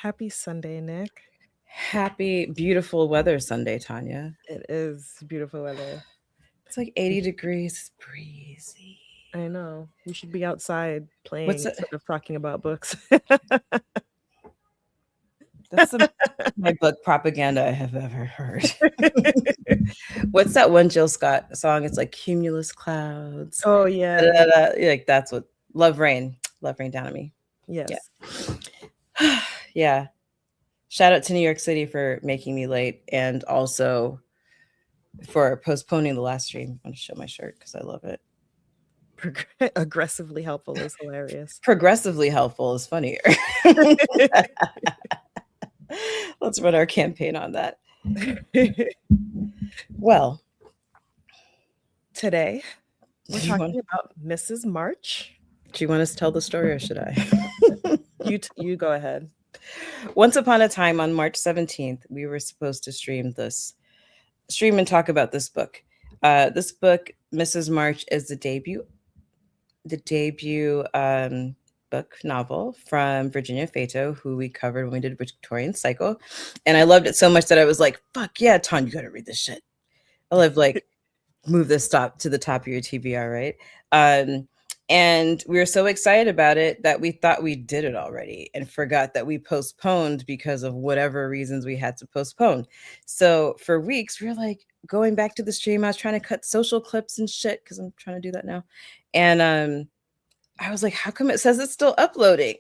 Happy Sunday, Nick. Happy, beautiful weather Sunday, Tanya. It is beautiful weather. It's like 80 degrees, breezy. I know. We should be outside What's playing it? instead of talking about books. That's the my book propaganda I have ever heard. What's that one Jill Scott song? It's like cumulus clouds. Oh, Da, yeah. da, da, da. Like that's what love rain down on me. Yeah. Yes. Yeah. Shout out to New York City for making me late and also for postponing the last stream. I want to show my shirt because I love it. Aggressively helpful is hilarious. Progressively helpful is funnier. Let's run our campaign on that. Well, Today, we're do you want talking about Mrs. March. do you want us to tell the story or should I? You go ahead. Once upon a time on March 17th, we were supposed to stream and talk about this book. This book, Mrs. March, is the debut book novel from Virginia Feito, who we covered when we did Victorian Cycle. And I loved it so much that I was like, fuck yeah, Ton, you gotta read this shit. I love like move this stop to the top of your TBR, right? And we were so excited about it that we thought we did it already and forgot that we postponed because of whatever reasons we had to postpone. So for weeks, we were like going back to the stream. I was trying to cut social clips and shit because I'm trying to do that now. And I was like, how come it says it's still uploading?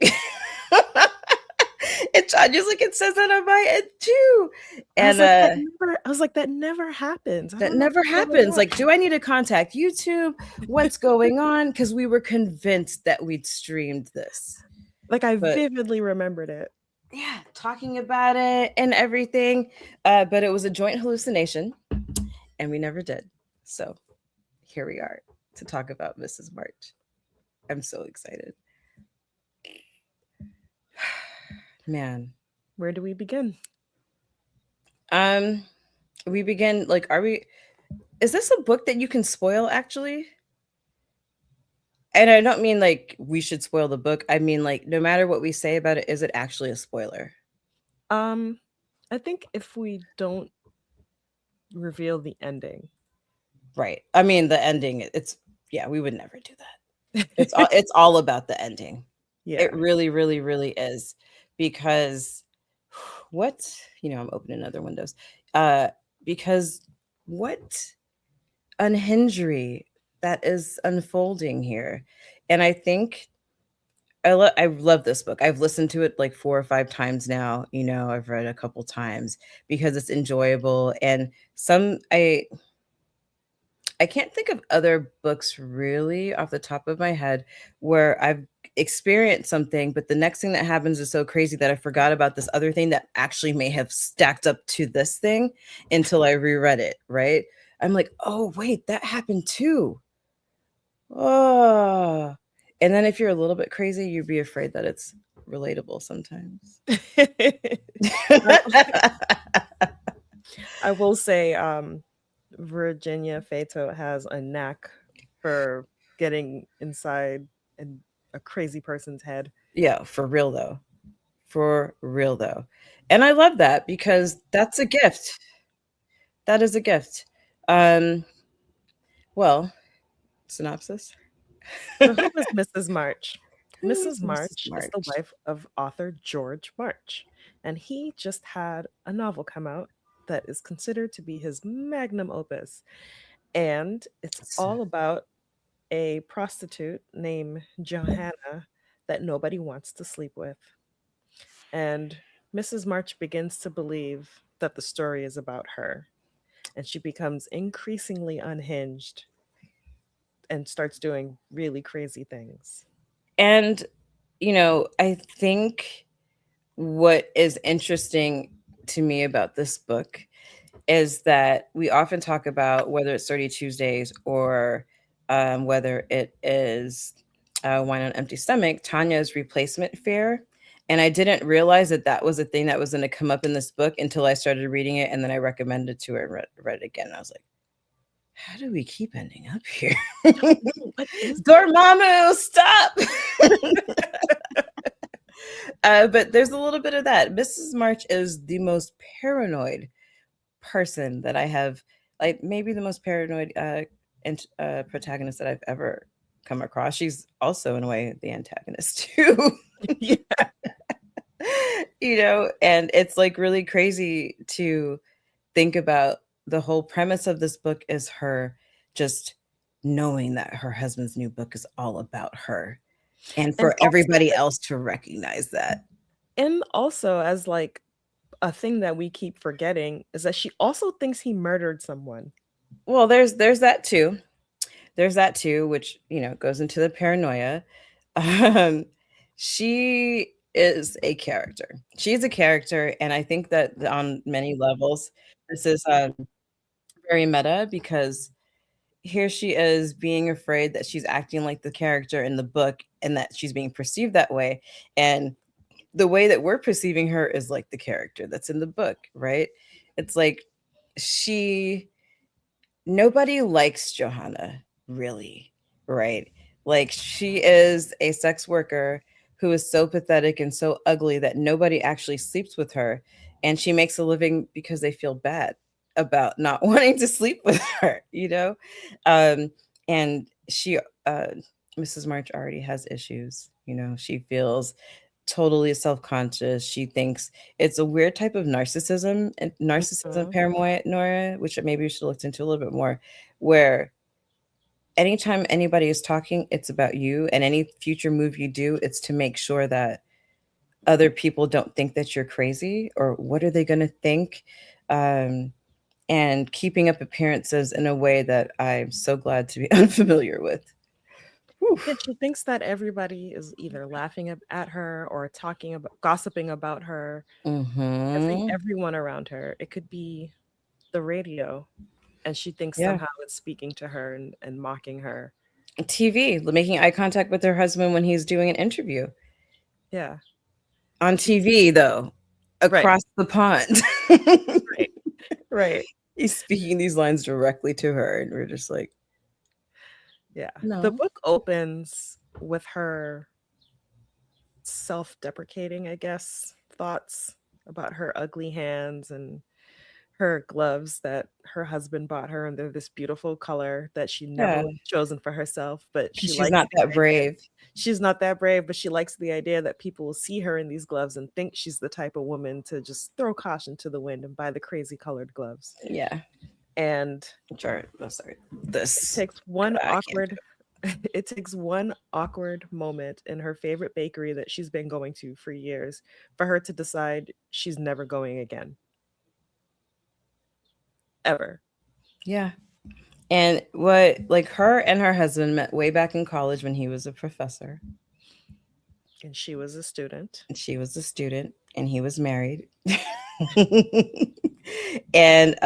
It's just like it says that on my end too. And I was like, that never happens. I that don't know never what's going happens. on. Like, do I need to contact YouTube? What's going on? Because we were convinced that we'd streamed this. Like, I But vividly remembered it. yeah, talking about it and everything. But it was a joint hallucination, and we never did. So here we are to talk about Mrs. March. I'm so excited. Man. Where do we begin? We begin like is this a book that you can spoil actually? And I don't mean like we should spoil the book. I mean like no matter what we say about it, is it actually a spoiler? I think if we don't reveal the ending. Right. I mean the ending, it's yeah, we would never do that. It's all about the ending. Yeah. It really, really, really is. Because what, I'm opening other windows. Because what unhingery that is unfolding here. And I think I love this book. I've listened to it like 4 or 5 times now. I've read a couple times because it's enjoyable. And I can't think of other books really off the top of my head where I've experienced something, but the next thing that happens is so crazy that I forgot about this other thing that actually may have stacked up to this thing until I reread it, right? I'm like, oh, wait, that happened too. Oh. And then if you're a little bit crazy, you'd be afraid that it's relatable sometimes. I will say Virginia Feito has a knack for getting inside a crazy person's head. Yeah, for real though. For real though. And I love that because that's a gift. That is a gift. Well, synopsis. So who is Mrs. March? Who is Mrs. March March? is the wife of author George March, and he just had a novel come out that is considered to be his magnum opus. And it's all about a prostitute named Johanna that nobody wants to sleep with. And Mrs. March begins to believe that the story is about her. And she becomes increasingly unhinged and starts doing really crazy things. And, I think what is interesting to me about this book is that we often talk about whether it's 30 Tuesdays or whether it is Wine on Empty Stomach, Tanya's replacement fare. And I didn't realize that that was a thing that was going to come up in this book until I started reading it. And then I recommended it to her and read it again. And I was like, how do we keep ending up here? Dormammu, stop! But there's a little bit of that. Mrs. March is the most paranoid person that I have, like maybe the most paranoid protagonist that I've ever come across. She's also in a way the antagonist too. Yeah. You know, and it's like really crazy to think about. The whole premise of this book is her just knowing that her husband's new book is all about her, and And for also everybody else to recognize that. as like a thing that we keep forgetting is that she also thinks he murdered someone. Well, there's that too. There's that too, which, you know, goes into the paranoia. Um, she is a character. She's a character, and I think that on many levels, this is very meta because here she is being afraid that she's acting like the character in the book and that she's being perceived that way. And the way that we're perceiving her is like the character that's in the book, right? It's like she nobody likes Johanna, really, right? Like she is a sex worker who is so pathetic and so ugly that nobody actually sleeps with her, and she makes a living because they feel bad about not wanting to sleep with her, you know? Um, and she Mrs. March already has issues, you know. She feels totally self-conscious. She thinks it's a weird type of narcissism and narcissism Mhm. paranoia, which maybe we should look into a little bit more, where anytime anybody is talking, it's about you, and any future move you do, it's to make sure that other people don't think that you're crazy or what are they going to think, um, and keeping up appearances in a way that I'm so glad to be unfamiliar with. Whew. Yeah, she thinks that everybody is either laughing at her or talking about gossiping about her. Mm-hmm. Everyone around her. It could be the radio, and she thinks Yeah. somehow it's speaking to her and mocking her. TV, making eye contact with her husband when he's doing an interview. Yeah. On She's TV, though, right, across the pond. right, right. He's speaking these lines directly to her, and we're just like, Yeah. The "No." book opens with her self-deprecating, I guess, thoughts about her ugly hands and her gloves that her husband bought her, and they're this beautiful color that she never Yeah, would have chosen for herself, but because she she's likes not the that idea. brave. She's not that brave, but she likes the idea that people will see her in these gloves and think she's the type of woman to just throw caution to the wind and buy the crazy colored gloves. Yeah. And Sorry. Oh, sorry. it This, takes one I can't do awkward it takes one awkward moment in her favorite bakery that she's been going to for years for her to decide she's never going again. Ever. it. Yeah. And what, like, her and her husband met way back in college when he was a professor, And she was a student. and she was a student, and he was married. And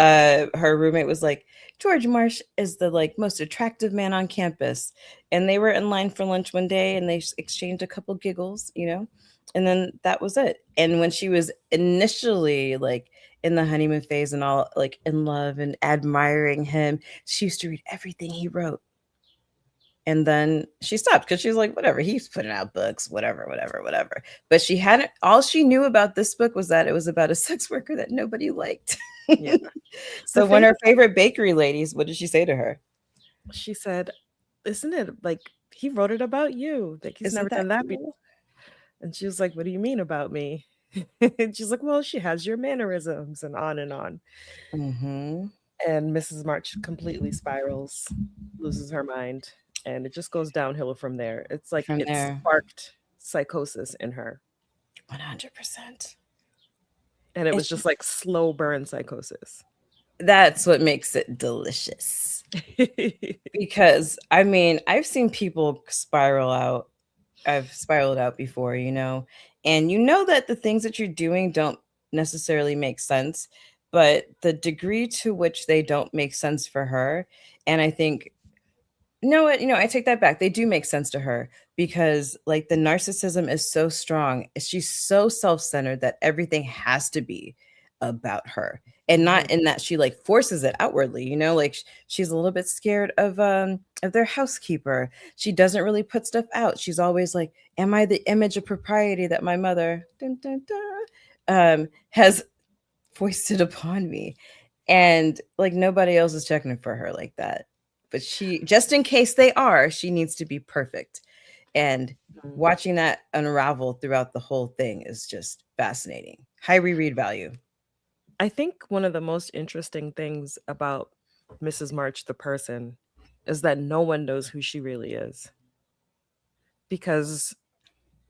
her roommate was like, George Marsh is the like most attractive man on campus. And they were in line for lunch one day, and they exchanged a couple giggles, you know, and then that was it. And when she was initially like in the honeymoon phase and all like in love and admiring him, she used to read everything he wrote. And then she stopped because she's like, whatever, he's putting out books, whatever, whatever, whatever. But she hadn't, all she knew about this book was that it was about a sex worker that nobody liked. Yeah. The So when her favorite favorite bakery ladies, what did she say to her? she said, "Isn't it like he wrote it about you? Like he's Isn't never that done that before." cool? And she was like, "What do you mean about me?" And she's like, "Well, she has your mannerisms," and on and on. Mm-hmm. And Mrs. March completely spirals, loses her mind, and it just goes downhill from there. It's like From it there, sparked psychosis in her, 100%. and it was It's just just, like slow burn psychosis. that's what makes it delicious. Because I mean, I've seen people spiral out. I've spiraled out before, you know, and you know that the things that you're doing don't necessarily make sense, but the degree to which they don't make sense for her, and I think, you know what, you know, I take that back. They do make sense to her because like the narcissism is so strong. She's so self-centered that everything has to be about her. and Mhm. not in that she like forces it outwardly, you know, like she's a little bit scared of their housekeeper. She doesn't really put stuff out. She's always like, am I the image of propriety that my mother dun, dun, dun, has foisted upon me? And like nobody else is checking for her like that. But she, just in case they are, she needs to be perfect. And Mhm. watching that unravel throughout the whole thing is just fascinating. High reread value. I think one of the most interesting things about Mrs. March, the person, is that no one knows who she really is. Because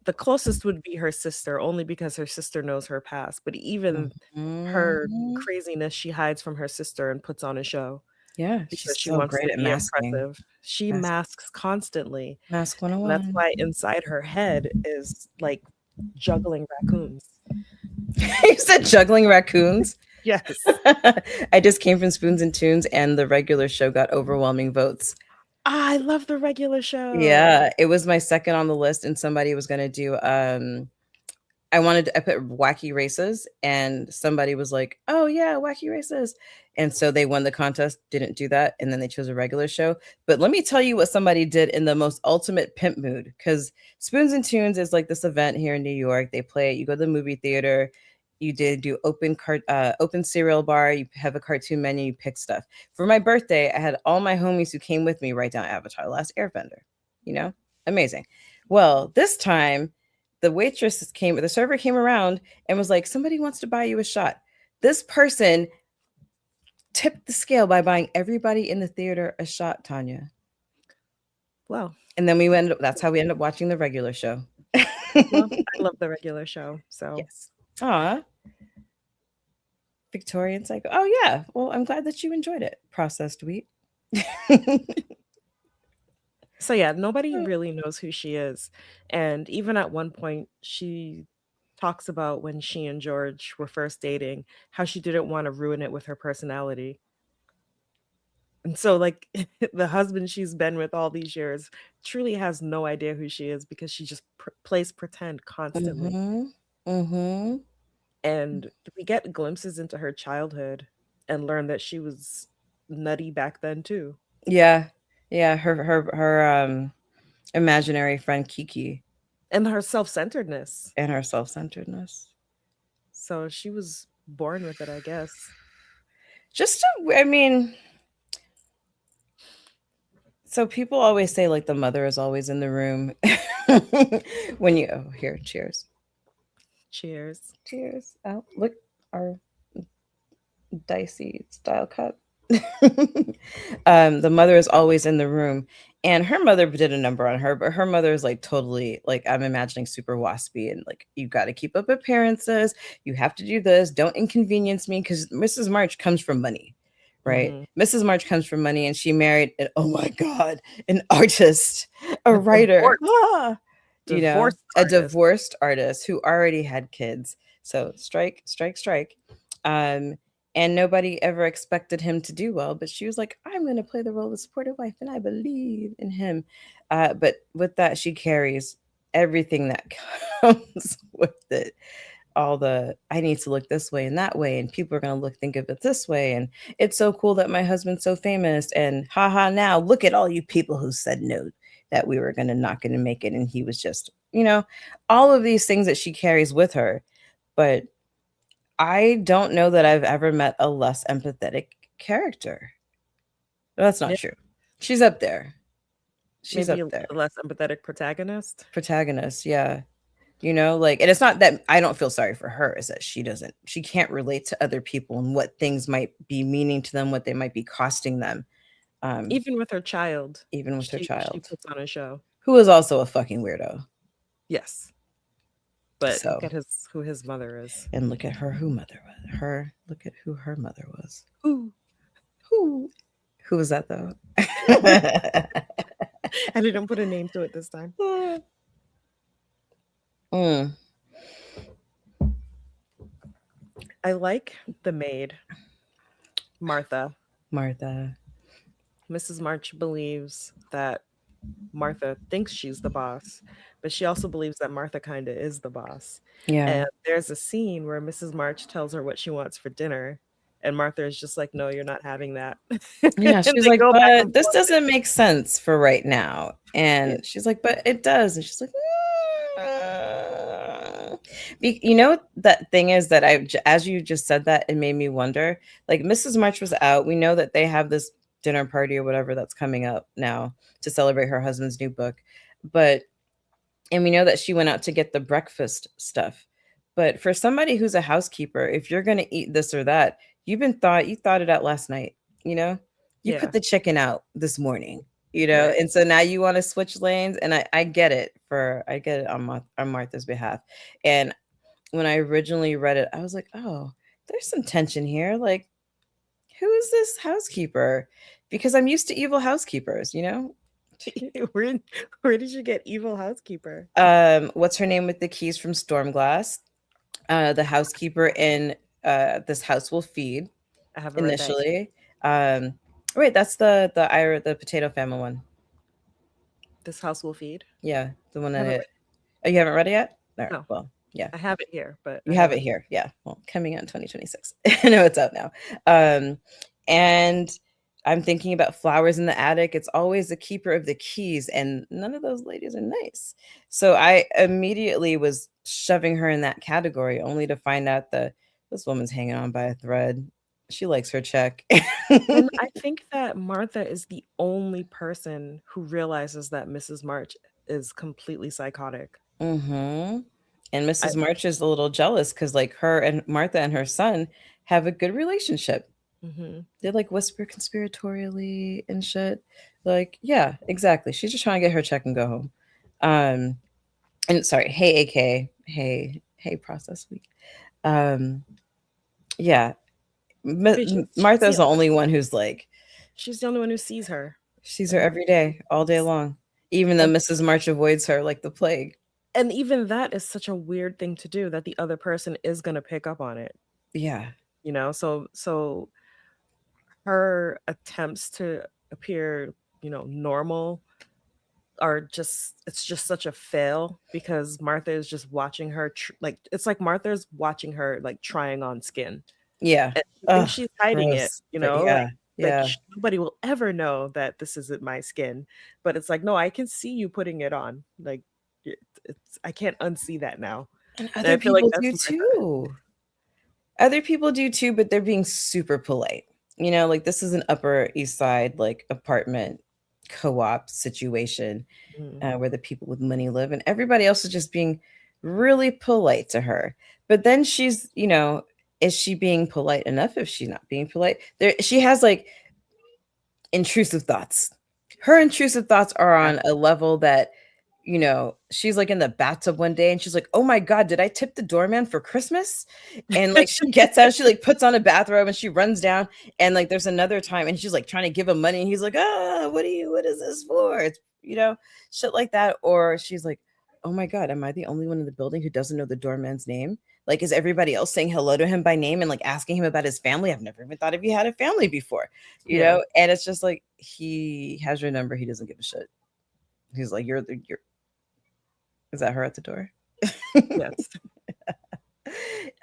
the closest would be her sister, only because her sister knows her past. But even her Mhm. craziness, she hides from her sister and puts on a show Yeah, because she's she so wants great to at be masking. impressive. She Mas masks constantly. Mask And that's why 101. inside her head is like juggling raccoons. You said juggling raccoons? Yes. I just came from Spoons and Tunes, and the regular show got overwhelming votes. I love the regular show. Yeah, it was my second on the list, and somebody was gonna do, I put wacky races, and somebody was like, "Oh yeah, wacky races," and so they won the contest. Didn't do that, and then they chose a regular show. But let me tell you what somebody did in the most ultimate pimp mood, because Spoons and Tunes is like this event here in New York. They play it. You go to the movie theater. You did do open cereal bar. You have a cartoon menu. You pick stuff. For my birthday, I had all my homies who came with me write down Avatar: Last Airbender. You know, amazing. Well, this time the server came around and was like, somebody wants to buy you a shot. This person tipped the scale by buying everybody in the theater a shot, Tanya. Well, And then that's how we ended up watching the regular show. well, I love the regular show. So Yes. Aw, Victorian Cycle. Oh, yeah. Well, I'm glad that you enjoyed it. Processed wheat. so yeah, nobody really knows who she is. And even at one point she talks about when she and George were first dating, how she didn't want to ruin it with her personality. And so, like, the husband she's been with all these years truly has no idea who she is because she just plays pretend constantly. Mm-hmm. Mm-hmm. And we get glimpses into her childhood and learn that she was nutty back then too. Yeah. Yeah. Her imaginary friend Kiki And her self-centeredness. and her self-centeredness. So she was born with it, I guess. I mean, so people always say like the mother is always in the room. When you oh here, cheers. Cheers. Cheers. Oh, look, our dicey style cup. The mother is always in the room, and her mother did a number on her, but her mother is like totally like I'm imagining super waspy and like you got to keep up appearances. You have to do this. Don't inconvenience me because Mrs. March comes from money, right? Mhm. Mrs. March comes from money, and she married an oh my god, an artist, a A writer. divorced A artist. divorced artist who already had kids. So strike, strike, strike. Um, and nobody ever expected him to do well, but she was like, I'm going to play the role of supportive wife, and I believe in him. But with that, she carries everything that comes with it. All the I need to look this way and that way, and people are gonna think of it this way, and it's so cool that my husband's so famous, and haha, now look at all you people who said no, that we were not gonna make it, and he was just, all of these things that she carries with her. But I don't know that I've ever met a less empathetic character. That's not Yeah, true. She's up there. She's maybe up a there. less empathetic protagonist. Protagonist, yeah. Like, and it's not that I don't feel sorry for her, is that she can't relate to other people and what things might be meaning to them, what they might be costing them, um, Even with her child, even with her she child, puts on a show. who is also a fucking weirdo. Yes, but So, look at his who his mother is. and look at her who mother was. Look at who her mother was. Ooh. Who? Who was that though? I didn't put a name to it this time. Mm, I like the maid, Martha. Martha. Mrs. March believes that Martha thinks she's the boss, but she also believes that Martha kind of is the boss. Yeah. And there's a scene where Mrs. March tells her what she wants for dinner, And Martha is just like, "No, you're not having that." Yeah, And she's they like, go back and "But this forth. doesn't make sense for right now." Yeah. And she's like, "But it does." And she's like, "Mm." You know, that thing is that as you just said that, it made me wonder. Like, Mrs. March was out. We know that they have this dinner party or whatever that's coming up now to celebrate her husband's new book. But and we know that she went out to get the breakfast stuff. But for somebody who's a housekeeper, if you're going to eat this or that, you thought it out last night, you know? You put Yeah. the chicken out this morning, Right. and so now you want to switch lanes, and I get it, I get it on Martha's behalf. And when I originally read it, I was like, "Oh, there's some tension here. Like, who is this housekeeper?" Because I'm used to evil housekeepers. Where where did you get Evil Housekeeper? What's her name with the keys from Stormglass? The housekeeper in This House Will Feed I have it right back. initially. Um, wait, that's the potato famine one. This House Will Feed. Yeah, the one I that have it it. right. Oh, you haven't read it yet? All right. No, Well, yeah, I have it here, but I you have have it. it here. Yeah. Well, coming out in 2026. I know it's out now. Um, and I'm thinking about Flowers in the Attic. It's always the keeper of the keys, and none of those ladies are nice. So I immediately was shoving her in that category, only to find out that this woman's hanging on by a thread. She likes her check. And I think that Martha is the only person who realizes that Mrs. March is completely psychotic. Mm-hmm. And I Mrs. March is a little jealous because, like, her and Martha and her son have a good relationship. mhm. They like whisper conspiratorially and shit. Like, yeah, exactly. She's just trying to get her check and go home. Um, and sorry, hey, AK, hey, process week. Um, yeah, But Martha's the only one who's like, she's the only one who sees her. sees her And every day, all day long, even though and Mrs. March avoids her like the plague. and even that is such a weird thing to do that the other person is gonna pick up on it, Yeah, you know? So her attempts to appear, normal are just it's just such a fail because Martha is just watching her like it's like Martha's watching her like trying on skin. yeah. And she thinks Ugh, she's hiding it, gross. But like yeah, yeah. nobody will ever know that this isn't my skin. But it's like, no, I can see you putting it on. Like it's I can't unsee that now. And And I other feel like people that's do Martha. too. Other people do too, but they're being super polite. Like, this is an Upper East Side, like, apartment co-op situation, Mhm. where the people with money live, and everybody else is just being really polite to her. But then is she being polite enough? If she's not being polite, she has like intrusive thoughts. Her intrusive thoughts are Yeah. on a level that, she's like in the bathtub one day and she's like, "Oh my God, did I tip the doorman for Christmas?" And like she gets out, she like puts on a bathrobe and she runs down. And like there's another time and she's like trying to give him money and he's like, what is this for? It's, shit like that. Or she's like, "Oh my God, am I the only one in the building who doesn't know the doorman's name? Like, is everybody else saying hello to him by name and like asking him about his family? I've never even thought if he had a family before." Yeah. And it's just like, he has your number, he doesn't give a shit. He's like, you're is that her at the door? Yes.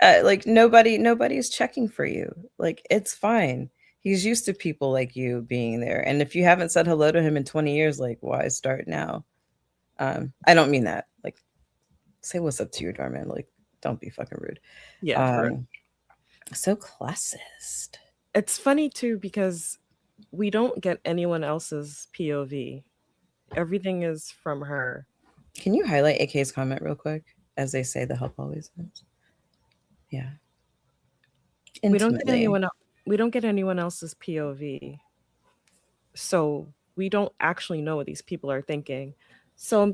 Like, nobody's checking for you. Like, it's fine. He's used to people like you being there. And if you haven't said hello to him in 20 years, like, why start now? I don't mean that. Like, say what's up to your doorman. Like, don't be fucking rude. Yeah, for real. Um, so classist. It's funny too because we don't get anyone else's POV. Everything is from her. Can you highlight AK's comment real quick? As they say, the help always wins. Yeah. We don't get Intimately. anyone el we don't get anyone else's POV. So we don't actually know what these people are thinking. So,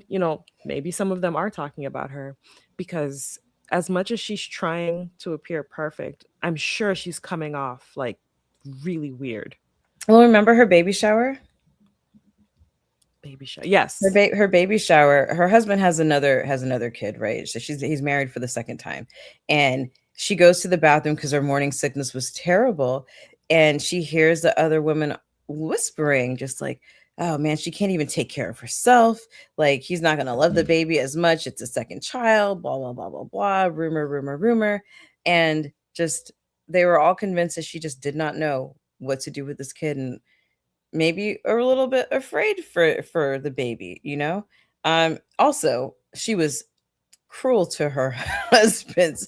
maybe some of them are talking about her because as much as she's trying to appear perfect, I'm sure she's coming off like really weird. Well, remember her baby shower? Baby shower. Yes. Her baby shower, her husband has another kid, right? So he's married for the second time. And she goes to the bathroom because her morning sickness was terrible. And she hears the other women whispering, just like, "Oh man, she can't even take care of herself. Like, he's not gonna love the baby as much. It's a second child, blah, blah, blah, blah, blah, rumor, rumor, rumor." And just they were all convinced that she just did not know what to do with this kid, and maybe a little bit afraid for the baby, you know? Also, she was cruel to her husband's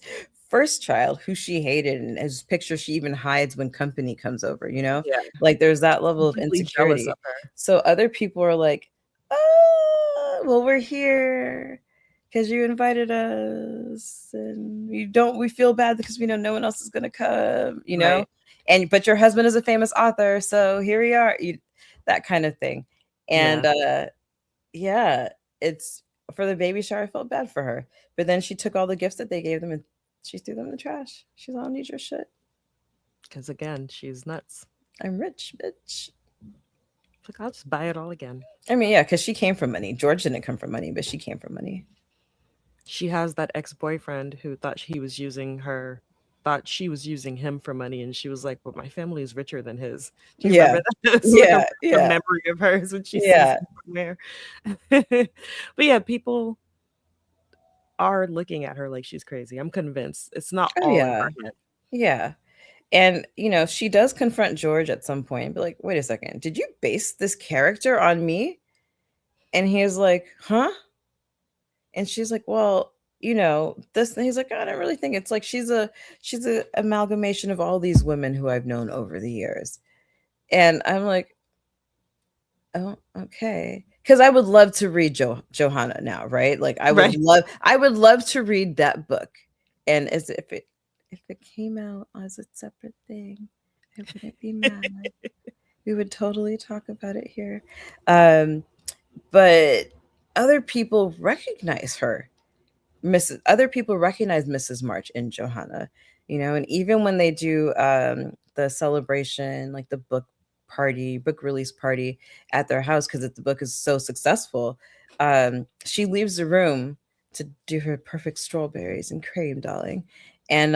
first child, who she hated, and whose picture she even hides when company comes over, you know? Yeah, Like, there's that level of completely jealous of insecurity. her. So other people are like, "Oh, well, we're here because you invited us, and we feel bad because we know no one else is gonna come," you know? Right. And but your husband is a famous author, so here we are, that kind of thing. And, Yeah. yeah, it's for the baby shower, I felt bad for her, but then she took all the gifts that they gave them and she threw them in the trash. She's, "I don't need your shit. Because again, she's nuts. I'm rich, bitch." Like, I'll just buy it all again. I mean, yeah, because she came from money. George didn't come from money, but she came from money. She has that ex-boyfriend who thought he was using her, thought she was using him for money, and she was like, "But my family is richer than his." Do you Yeah. remember that? It's like Yeah, a yeah, memory of hers when she sees yeah. him somewhere. But yeah, people are looking at her like she's crazy. I'm convinced it's not Oh, all in yeah, her head. yeah, and, she does confront George at some point and be like, "Wait a second, did you base this character on me?" And he is like, "Huh?" And she's like, "Well, this," and he's like, "I don't really think it's like she's a amalgamation of all these women who I've known over the years." And I'm like, "Oh, okay." Because I would love to read Johanna now, right? Like Right. I would love to read that book. And as if it came out as a separate thing, I wouldn't be mad. We would totally talk about it here. Um, but other people recognize her. Mrs. Other people recognize Mrs. March in Johanna, and even when they do the celebration, like the book release party at their house, because the book is so successful, she leaves the room to do her perfect strawberries and cream, darling. And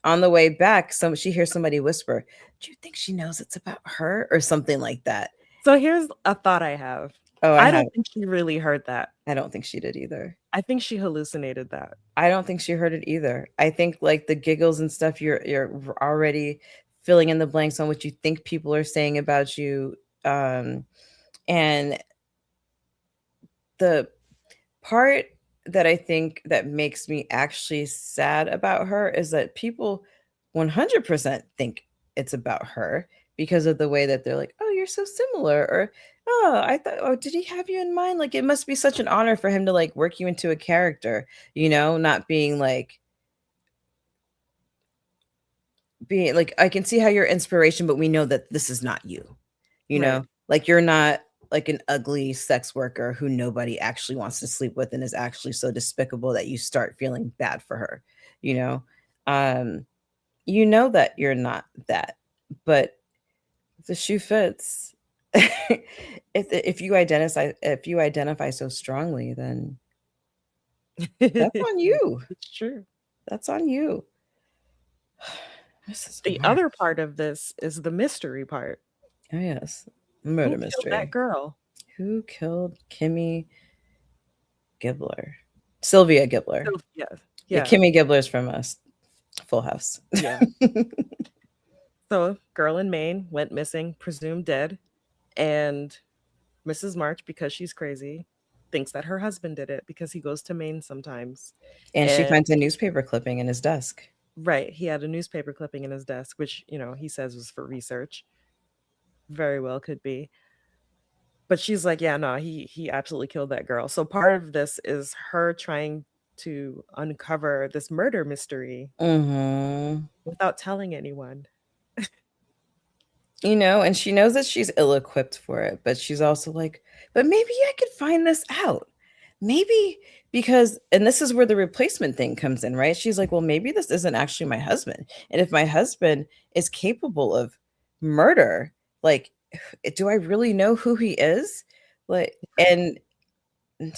on the way back, she hears somebody whisper, "Do you think she knows it's about her?" or something like that. So here's a thought I have. Oh, I don't think she really heard that. I don't think she did either. I think she hallucinated that. I don't think she heard it either. I think like the giggles and stuff, you're already filling in the blanks on what you think people are saying about you. And the part that I think that makes me actually sad about her is that people 100% think it's about her because of the way that they're like, "Oh, you're so similar," or, "Oh, I thought, oh, did he have you in mind?" Like, it must be such an honor for him to like work you into a character, not being like, I can see how you're inspiration, but we know that this is not you. Right. Like, you're not like an ugly sex worker who nobody actually wants to sleep with and is actually so despicable that you start feeling bad for her, you know? Um, that you're not that, but the shoe fits. If you identify so strongly, then that's on you. It's true. That's on you. Mrs. The March. other part of this is the mystery part. Oh, yes. Who Murder killed that mystery. girl? Who killed Kimmy Gibbler? Sylvia Gibbler. Yeah, Yeah, yeah, Kimmy Gibbler's from us. Full House. yeah. So, girl in Maine went missing, presumed dead, and Mrs. March, because she's crazy, thinks that her husband did it because he goes to Maine sometimes. And she And finds a newspaper clipping in his desk. right, he had a newspaper clipping in his desk, which, he says was for research. Very well could be. But she's like, "Yeah, no, he absolutely killed that girl." So part of this is her trying to uncover this murder mystery Mhm. without telling anyone. And she knows that she's ill-equipped for it, but she's also like, "But maybe I could find this out. Maybe because," and this is where the replacement thing comes in, right? She's like, "Well, maybe this isn't actually my husband. And if my husband is capable of murder, like, do I really know who he is?" Like, and man,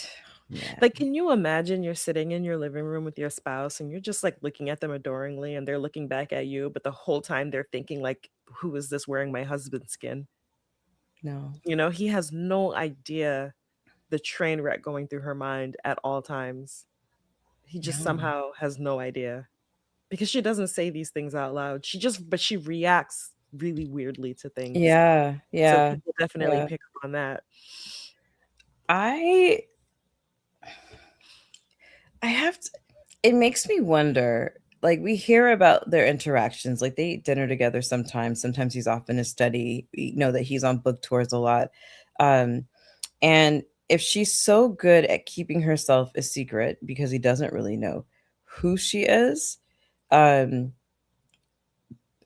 Like, can you imagine you're sitting in your living room with your spouse and you're just like looking at them adoringly and they're looking back at you, but the whole time they're thinking like, "Who is this wearing my husband's skin?" no. He has no idea the train wreck going through her mind at all times. He just No. somehow has no idea. because she doesn't say these things out loud. But she reacts really weirdly to things. Yeah, So yeah, people definitely yeah. pick up on that. I I have to, it makes me wonder, like we hear about their interactions, like they eat dinner together sometimes. Sometimes he's off in his study. We know that he's on book tours a lot. Um, and if she's so good at keeping herself a secret because he doesn't really know who she is, um,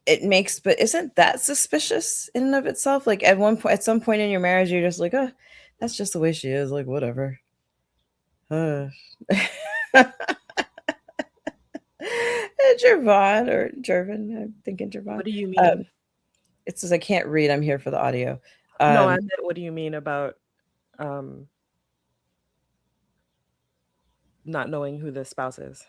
it makes, but isn't that suspicious in and of itself? Like at one point, at some point in your marriage, you're just like, oh, that's just the way she is. Like whatever. Uh. Jervon or Jervin, I'm thinking Jervon. What do you Um, mean? it says I can't read. I'm here for the audio. No, I Um, meant what do you mean about um not knowing who the spouse is?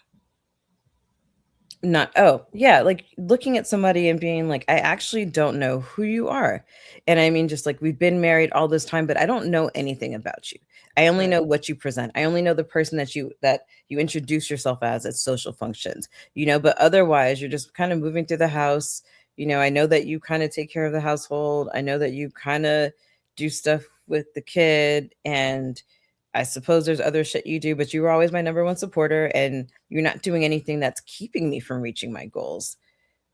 Not oh, yeah, like, looking at somebody and being like, "I actually don't know who you are." And I mean, just like, we've been married all this time, but I don't know anything about you. I only Right. know what you present. I only know the person that you introduce yourself as at social functions, but otherwise, you're just kinda moving through the house. I know that you kinda take care of the household. I know that you kinda do stuff with the kid, and I suppose there's other shit you do, but you were always my number one supporter, and you're not doing anything that's keeping me from reaching my goals.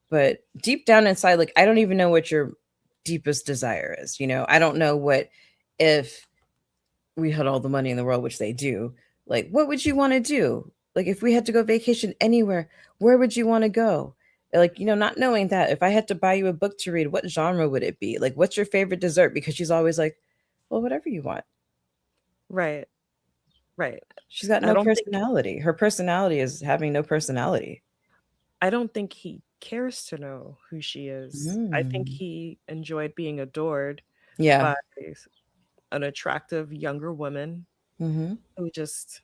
But deep down inside, like, I don't even know what your deepest desire is. I don't know what, if we had all the money in the world, which they do, like, what would you want to do? Like, if we had to go vacation anywhere, where would you want to go? Like, not knowing that, if I had to buy you a book to read, what genre would it be? Like, what's your favorite dessert? Because she's always like, well, whatever you want. Right. Right. She's got I no don't think personality. Her personality is having no personality. I don't think he cares to know who she is. I think Mm. he enjoyed being adored Yeah. by an attractive younger woman Mhm. who just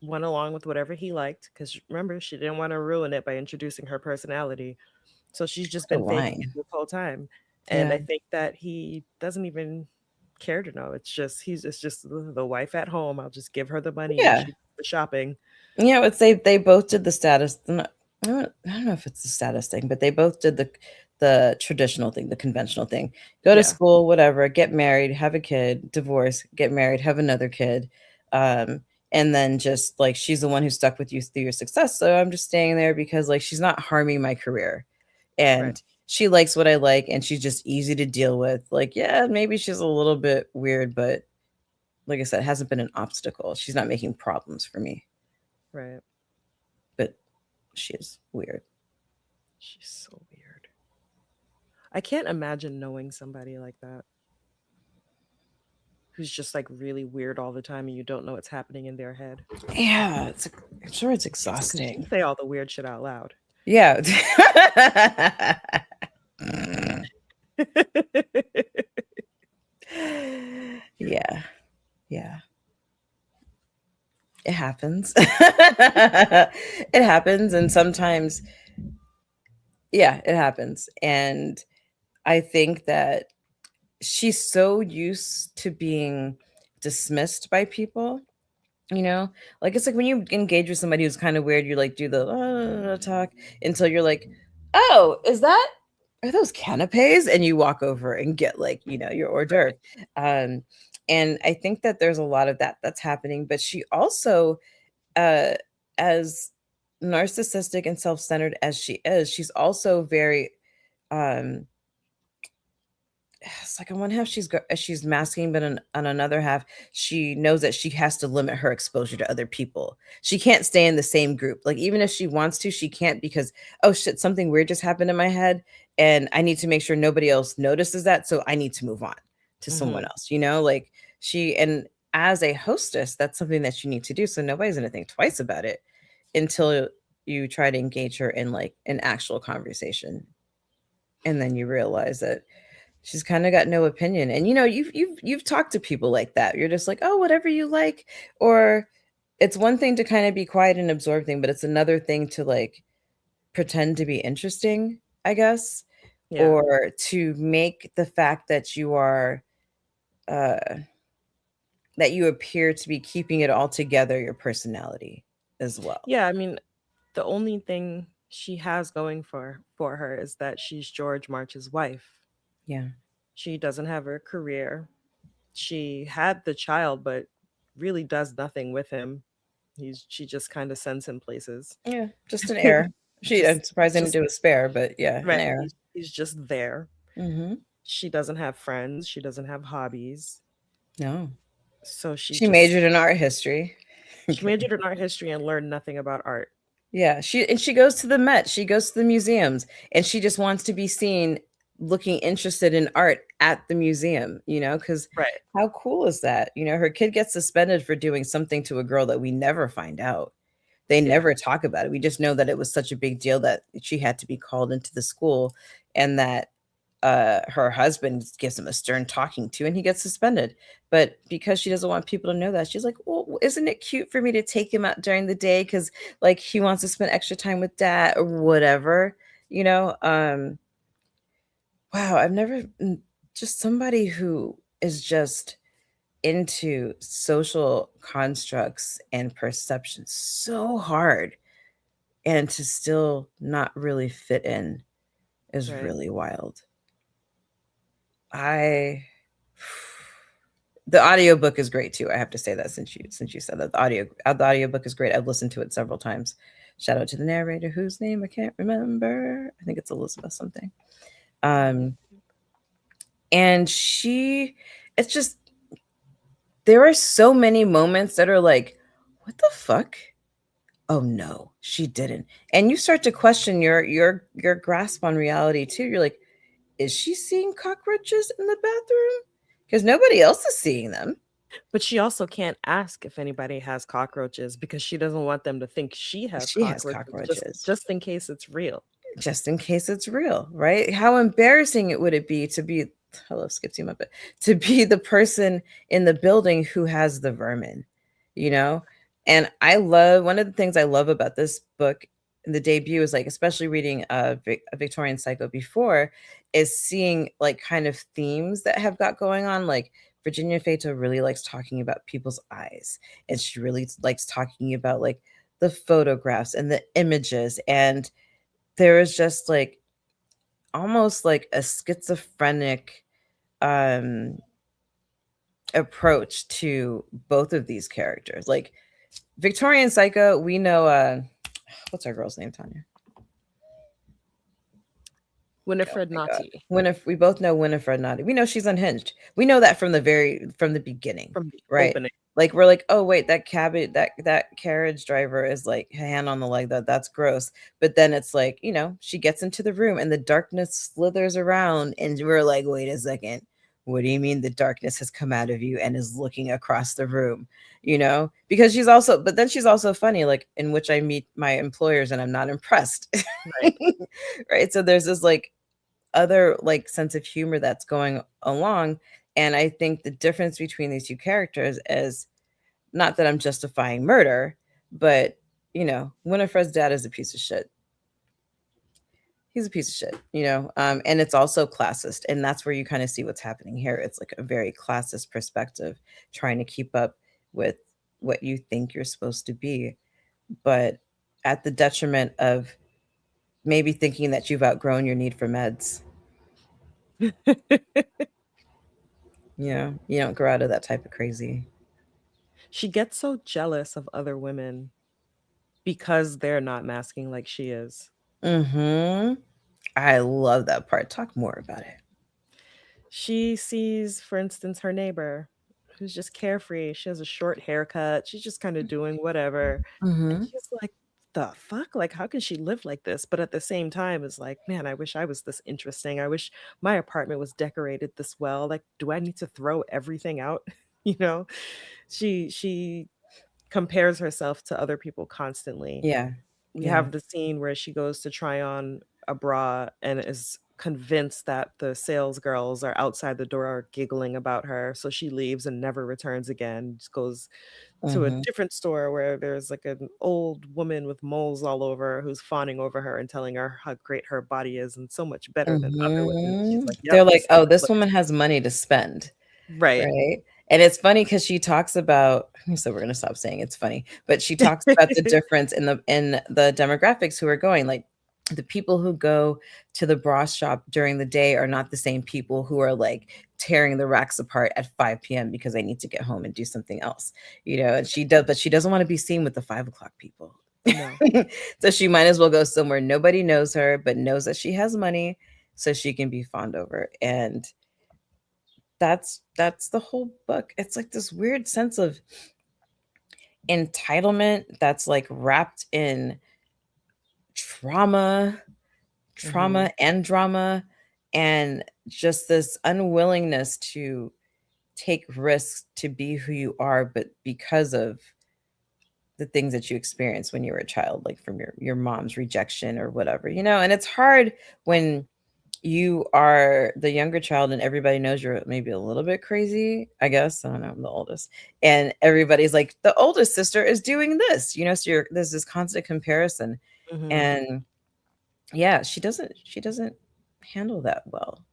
went along with whatever he liked. Because remember, she didn't wanna ruin it by introducing her personality. So she's just What a been faking it line. this whole time, and I Yeah. think that he doesn't even care to know. It's just the wife at home. I'll just give her the money when Yeah. she does the shopping. It's they both did the status, I don't know if it's the status thing, but they both did the traditional thing, the conventional thing. Go to Yeah, school, whatever, get married, have a kid, divorce, get married, have another kid. Um, and then just like she's the one who stuck with you through your success. So I'm just staying there because like she's not harming my career. right, And she likes what I like and she's just easy to deal with. Like, yeah, maybe she's a little bit weird, but like I said, it hasn't been an obstacle. She's not making problems for me, right. but she is weird. She's so weird. I can't imagine knowing somebody like that who's just, like, really weird all the time and you don't know what's happening in their head. Yeah, I'm sure it's 'Cause you exhausting. say all the weird shit out loud. Yeah. Yeah, yeah. It happens. It happens, and sometimes yeah, it happens, and I think that she's so used to being dismissed by people. Like, it's like when you engage with somebody who's kinda weird, you, like, do the, talk until you're like, "Oh, are those canapés?" And you walk over and get, like, your hors Right. d'oeuvre. Um, and I think that there's a lot of that that's happening, but she also, uh, as narcissistic and self-centered as she is, she's also very, um it's like on one half she's masking, but on another half, she knows that she has to limit her exposure to other people. She can't stay in the same group. Like even if she wants to, she can't because oh shit, something weird just happened in my head, and I need to make sure nobody else notices that. So I need to move on to someone Mhm. else. Like and as a hostess, that's something that you need to do. So nobody's gonna think twice about it until you try to engage her in like an actual conversation, and then you realize that she's kinda got no opinion, and, you've talked to people like that. You're just like, "Oh, whatever you like," or it's one thing to kinda be quiet and absorb thing, but it's another thing to, like, pretend to be interesting, I guess, Yeah. or to make the fact that uh that you appear to be keeping it all together your personality as well. Yeah, I mean, the only thing she has going for her is that she's George March's wife. Yeah. She doesn't have a career. She had the child, but really does nothing with him. She just kind of sends him places. Yeah, just an heir. Just I'm surprised he's they didn't just do a spare, but yeah, an right. heir. He's just there. Mhm. She doesn't have friends. She doesn't have hobbies. No. So She majored in art history. she majored in art history and learned nothing about art. Yeah, she goes to the Met, she goes to the museums, and she just wants to be seen looking interested in art at the museum, because Right. how cool is that? Her kid gets suspended for doing something to a girl that we never find out. They Yeah. never talk about it. We just know that it was such a big deal that she had to be called into the school, and that her husband gives him a stern talking to and he gets suspended. But because she doesn't want people to know that, she's like, well, isn't it cute for me to take him out during the day because like he wants to spend extra time with dad or whatever, you know? Wow, I've never just somebody who is just into social constructs and perceptions so hard and to still not really fit in is Right. really wild. I the audiobook is great too. I have to say that since you said that the audiobook is great. I've listened to it several times. Shout out to the narrator whose name I can't remember. I think it's Elizabeth something. Um and she it's just there are so many moments that are like, what the fuck? Oh no, she didn't. And you start to question your grasp on reality too. You're like, is she seeing cockroaches in the bathroom? Because nobody else is seeing them. But she also can't ask if anybody has cockroaches because she doesn't want them to think she has She has cockroaches cockroaches. just in case it's real. Just in case it's real, right? How embarrassing it would it be to be hello, Skipsy Muppet, to be the person in the building who has the vermin, you know? And I love one of the things I love about this book, the debut is like, especially reading a Victorian Psycho before, is seeing like kind of themes that have got going on. Like Virginia Feito really likes talking about people's eyes, and she really likes talking about like the photographs and the images, and there is just like almost like a schizophrenic um approach to both of these characters. Like Victorian Psycho, we know what's our girl's name, Tanya? Oh Winifred my god. Naughty We both know Winifred Naughty. We know she's unhinged. We know that from the beginning, from the right? opening. Like we're like, oh wait, that carriage driver is like hand on the leg. That's gross. But then it's like, she gets into the room and the darkness slithers around, and we're like, wait a second. What do you mean the darkness has come out of you and is looking across the room? Because but then she's also funny, like in which I meet my employers and I'm not impressed. Right. Right. So there's this like other like sense of humor that's going along, and I think the difference between these two characters is not that I'm justifying murder, but Winifred's dad is a piece of shit. He's a piece of shit, and it's also classist, and that's where you kind of see what's happening here. It's like a very classist perspective, trying to keep up with what you think you're supposed to be, but at the detriment of maybe thinking that you've outgrown your need for meds. You don't grow out of that type of crazy. She gets so jealous of other women because they're not masking like she is. Mhm. I love that part. Talk more about it. She sees, for instance, her neighbor who's just carefree. She has a short haircut. She's just kind of doing whatever. And Mhm. she's like, the fuck? Like, how can she live like this? But at the same time, it's like, man, I wish I was this interesting. I wish my apartment was decorated this well. Like, do I need to throw everything out? You know, she compares herself to other people constantly. Yeah. We Yeah. have the scene where she goes to try on a bra and is convinced that the sales girls are outside the door giggling about her. So she leaves and never returns again. Just goes to a Mhm. different store where there's like an old woman with moles all over who's fawning over her and telling her how great her body is and so much better than other women. She's Mhm. like, yep, They're like, this is "Oh, the this place. woman has money to spend." Right. Right? And it's funny because she talks about so we're gonna stop saying it's funny, but she talks about the difference in the demographics who are going. Like the people who go to the bra shop during the day are not the same people who are like tearing the racks apart at 5 p.m. because they need to get home and do something else, and she does, but she doesn't want to be seen with the 5 o'clock people. No. So she might as well go somewhere nobody knows her, but knows that she has money so she can be fawned over. And that's the whole book. It's like this weird sense of entitlement that's like wrapped in trauma, Mhm. trauma and drama, and just this unwillingness to take risks to be who you are, but because of the things that you experienced when you were a child, like from your mom's rejection or whatever, and it's hard when you are the younger child and everybody knows you're maybe a little bit crazy. I guess I don't know, I'm the oldest, and everybody's like, the oldest sister is doing this, so there's this constant comparison. Mhm. And yeah, she doesn't handle that well.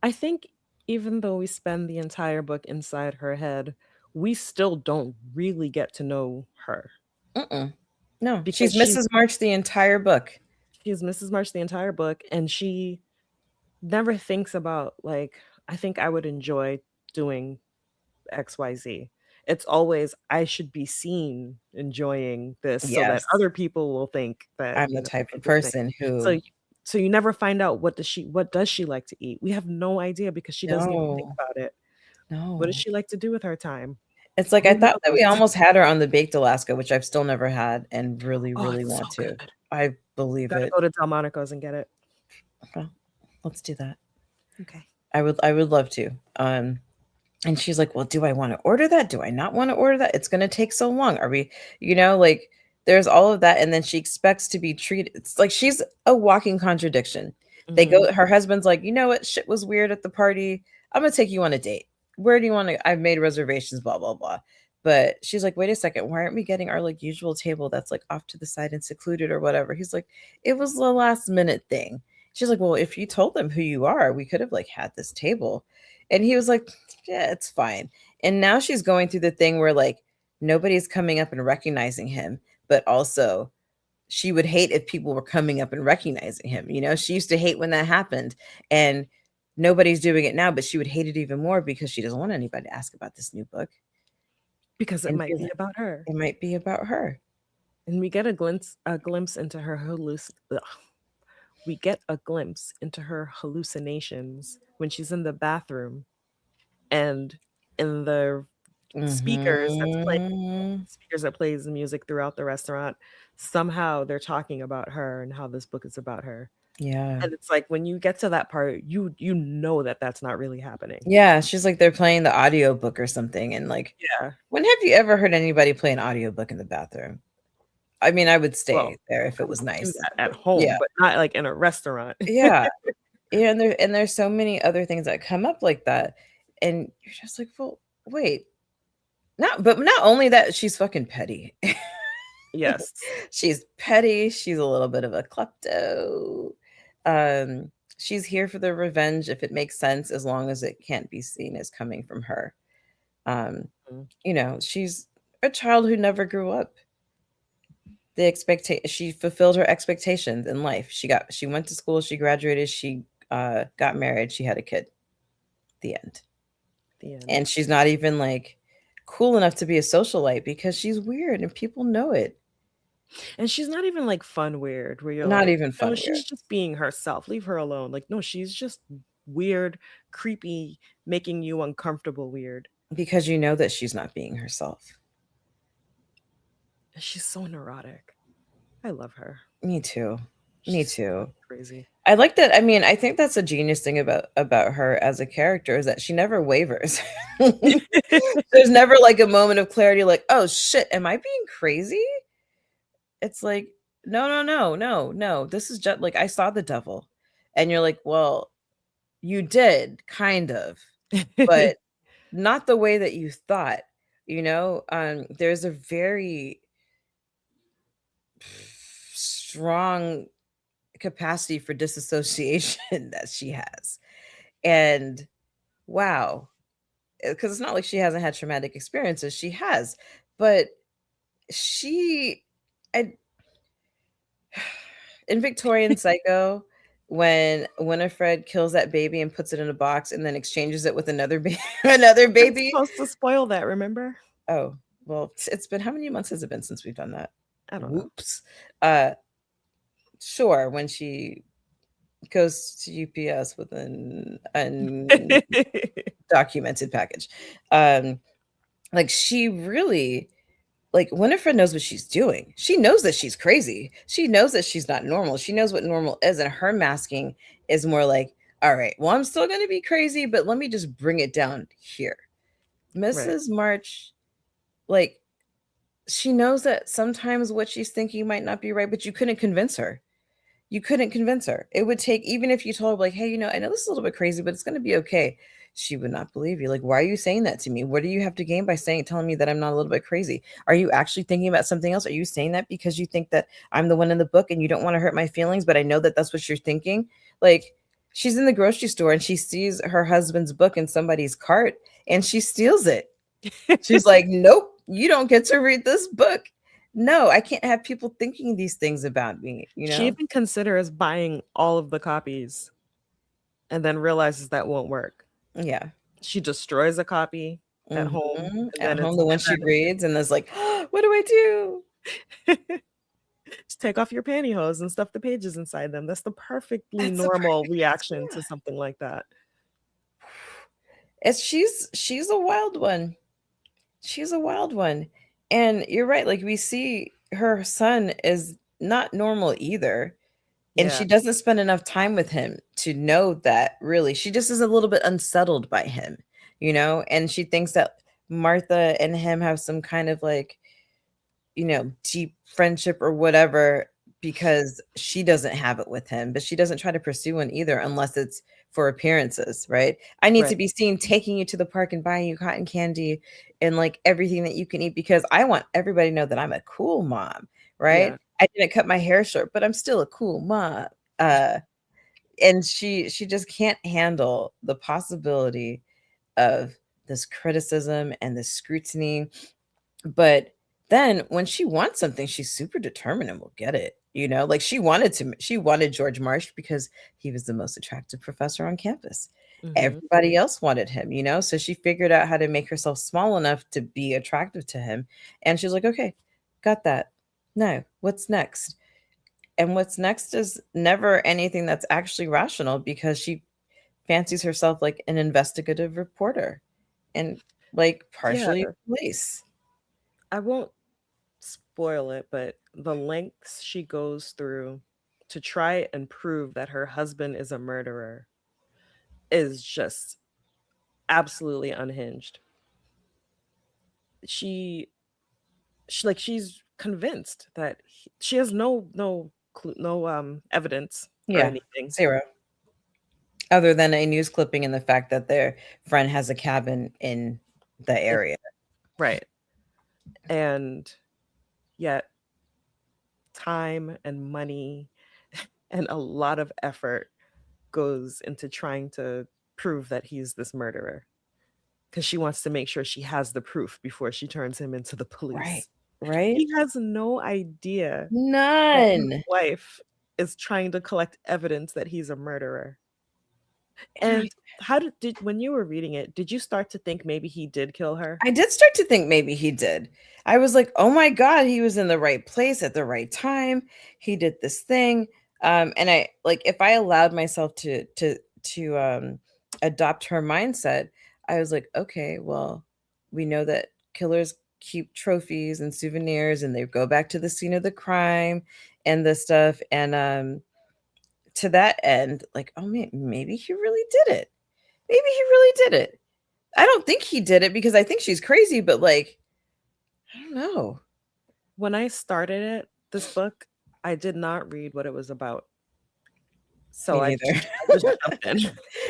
I think even though we spend the entire book inside her head, we still don't really get to know her Mm-mm. No, because she's Mrs. March the entire book. she's Mrs. March the entire book, and she never thinks about, like, "I think I would enjoy doing XYZ." It's always, "I should be seen enjoying this so that Yes, other people will think that, I'm the type it's a of good thing." person So who y so you never find out what does she like to eat? We have no idea because she doesn't even think no, about it. What does no. she like to do with her time? It's like I Who thought that we knows? almost had her on the baked Alaska, which I've still never had and really, Oh, really it's want so to. good. I You believe gotta it. go to Delmonico's and get it. Well, let's do that. Okay. I would love to. And she's like, "Well, do I want to order that? Do I not want to order that? It's going to take so long. Are we, like there's all of that." And then she expects to be treated. It's like she's a walking contradiction. Mhm. Her husband's like, "You know what? Shit was weird at the party. I'm going to take you on a date. Where do you want to? I've made reservations, blah, blah, blah." But she's like, "Wait a second. Why aren't we getting our like usual table that's like off to the side and secluded or whatever?" He's like, "It was the last minute thing." She's like, "Well, if you told them who you are, we could have like had this table." And he was like, "Yeah, it's fine." And now she's going through the thing where like nobody's coming up and recognizing him, but also she would hate if people were coming up and recognizing him. She used to hate when that happened, and nobody's doing it now, but she would hate it even more because she doesn't want anybody to ask about this new book Because it and might be be like, about her. it might be about her. And we get a glimpse into her we get a glimpse into her hallucinations when she's in the bathroom and in the Mhm. speakers that plays the music throughout the restaurant, somehow they're talking about her and how this book is about her. Yeah. And it's like when you get to that part, you know that that's not really happening. Yeah, she's like they're playing the audiobook or something, and like, Yeah. when have you ever heard anybody play an audiobook in the bathroom? I mean, I would Well, stay there if I it would was do nice. that at Yeah. home, but not like in a restaurant. Yeah. Yeah, and there's so many other things that come up like that, and you're just like, "Well, wait." Not only that, she's fucking petty. Yes. She's petty, she's a little bit of a klepto. She's here for the revenge if it makes sense, as long as it can't be seen as coming from her. Um, Mm. she's a child who never grew up. She fulfilled her expectations in life. She went to school, she graduated, she got married, she had a kid. The end. The end. And she's not even like cool enough to be a socialite because she's weird and people know it. And she's not even like fun weird where you're Not like, even "No, fun weird she's just being herself. Leave her alone." Like, no, she's just weird, creepy, making you uncomfortable weird. because you know that she's not being herself. And she's so neurotic. I love her. Me too. Me She's too. crazy. I like that. I mean, I think that's a genius thing about her as a character is that she never wavers. There's never like a moment of clarity like, "Oh shit, am I being crazy?" It's like, "No, no, no, no, no. This is just like I saw the devil." And you're like, "Well, you did kind of, but not the way that you thought." There's a very strong capacity for disassociation that she has. And wow, because it's not like she hasn't had traumatic experiences. She has, but she, I, in Victorian Psycho, when Winifred kills that baby and puts it in a box and then exchanges it with another another We've been baby. supposed to spoil that, remember? Oh, well, it's been how many months has it been since we've done that? I don't know. Whoops. Uh, sure, when she goes to UPS with an undocumented package. Um, like she really like Winifred knows what she's doing. She knows that she's crazy. She knows that she's not normal. She knows what normal is, and her masking is more like, all right, well, I'm still gonna be crazy, but let me just bring it down here. Right. Mrs. March, like, she knows that sometimes what she's thinking might not be right, but you couldn't convince her. You couldn't convince her. It would take, even if you told her, like, hey, I know this is a little bit crazy, but it's going to be okay. She would not believe you. Like, why are you saying that to me? What do you have to gain by telling me that I'm not a little bit crazy? Are you actually thinking about something else? Are you saying that because you think that I'm the one in the book and you don't want to hurt my feelings, but I know that that's what you're thinking? Like, she's in the grocery store and she sees her husband's book in somebody's cart and she steals it. She's like, nope, you don't get to read this book. No, I can't have people thinking these things about me, you She know? even considers buying all of the copies and then realizes that won't work. Yeah. She destroys a copy at home, Mhm. and At then home, it's the one she reads and is like, what do I do? just take off your pantyhose and stuff the pages inside them. That's the perfectly That's the normal perfect reaction to yeah. something like that. It's she's a wild one. She's a wild one. And you're right, like we see her son is not normal either. And Yeah, she doesn't spend enough time with him to know that really. She just is a little bit unsettled by him, and she thinks that Martha and him have some kind of like, deep friendship or whatever because she doesn't have it with him, but she doesn't try to pursue one either unless it's for appearances, right? I need right. to be seen taking you to the park and buying you cotton candy and like everything that you can eat because I want everybody to know that I'm a cool mom, right? Yeah. I didn't cut my hair short, but I'm still a cool mom. Uh and she just can't handle the possibility of this criticism and this scrutiny, but then when she wants something, she's super determined and will get it. Like she wanted George Marsh because he was the most attractive professor on campus. Mhm. Everybody else wanted him, so she figured out how to make herself small enough to be attractive to him. And she's like, okay, got that. No, what's next? And what's next is never anything that's actually rational because she fancies herself like an investigative reporter and like Yeah, partially police. I won't spoil it, but the lengths she goes through to try and prove that her husband is a murderer is just absolutely unhinged. She she's convinced that she has no evidence or Yeah, anything. 0. Other than a news clipping and the fact that their friend has a cabin in the It, area. right. And yet time and money and a lot of effort goes into trying to prove that he's this murderer because she wants to make sure she has the proof before she turns him into the Right, police. right? He has no idea that his None. wife is trying to collect evidence that he's a murderer. And And how did when you were reading it, did you start to think maybe he did kill her? I did start to think maybe he did. I was like, "Oh my god, he was in the right place at the right time. He did this thing." And I like if I allowed myself to adopt her mindset, I was like, "Okay, well, we know that killers keep trophies and souvenirs and they go back to the scene of the crime and this stuff." And to that end, like, "Oh, maybe he really did it. Maybe he really did it." I don't think he did it because I think she's crazy, but like I don't know. When I started this book, I did not read what it was about. So Me neither. I just jumped in.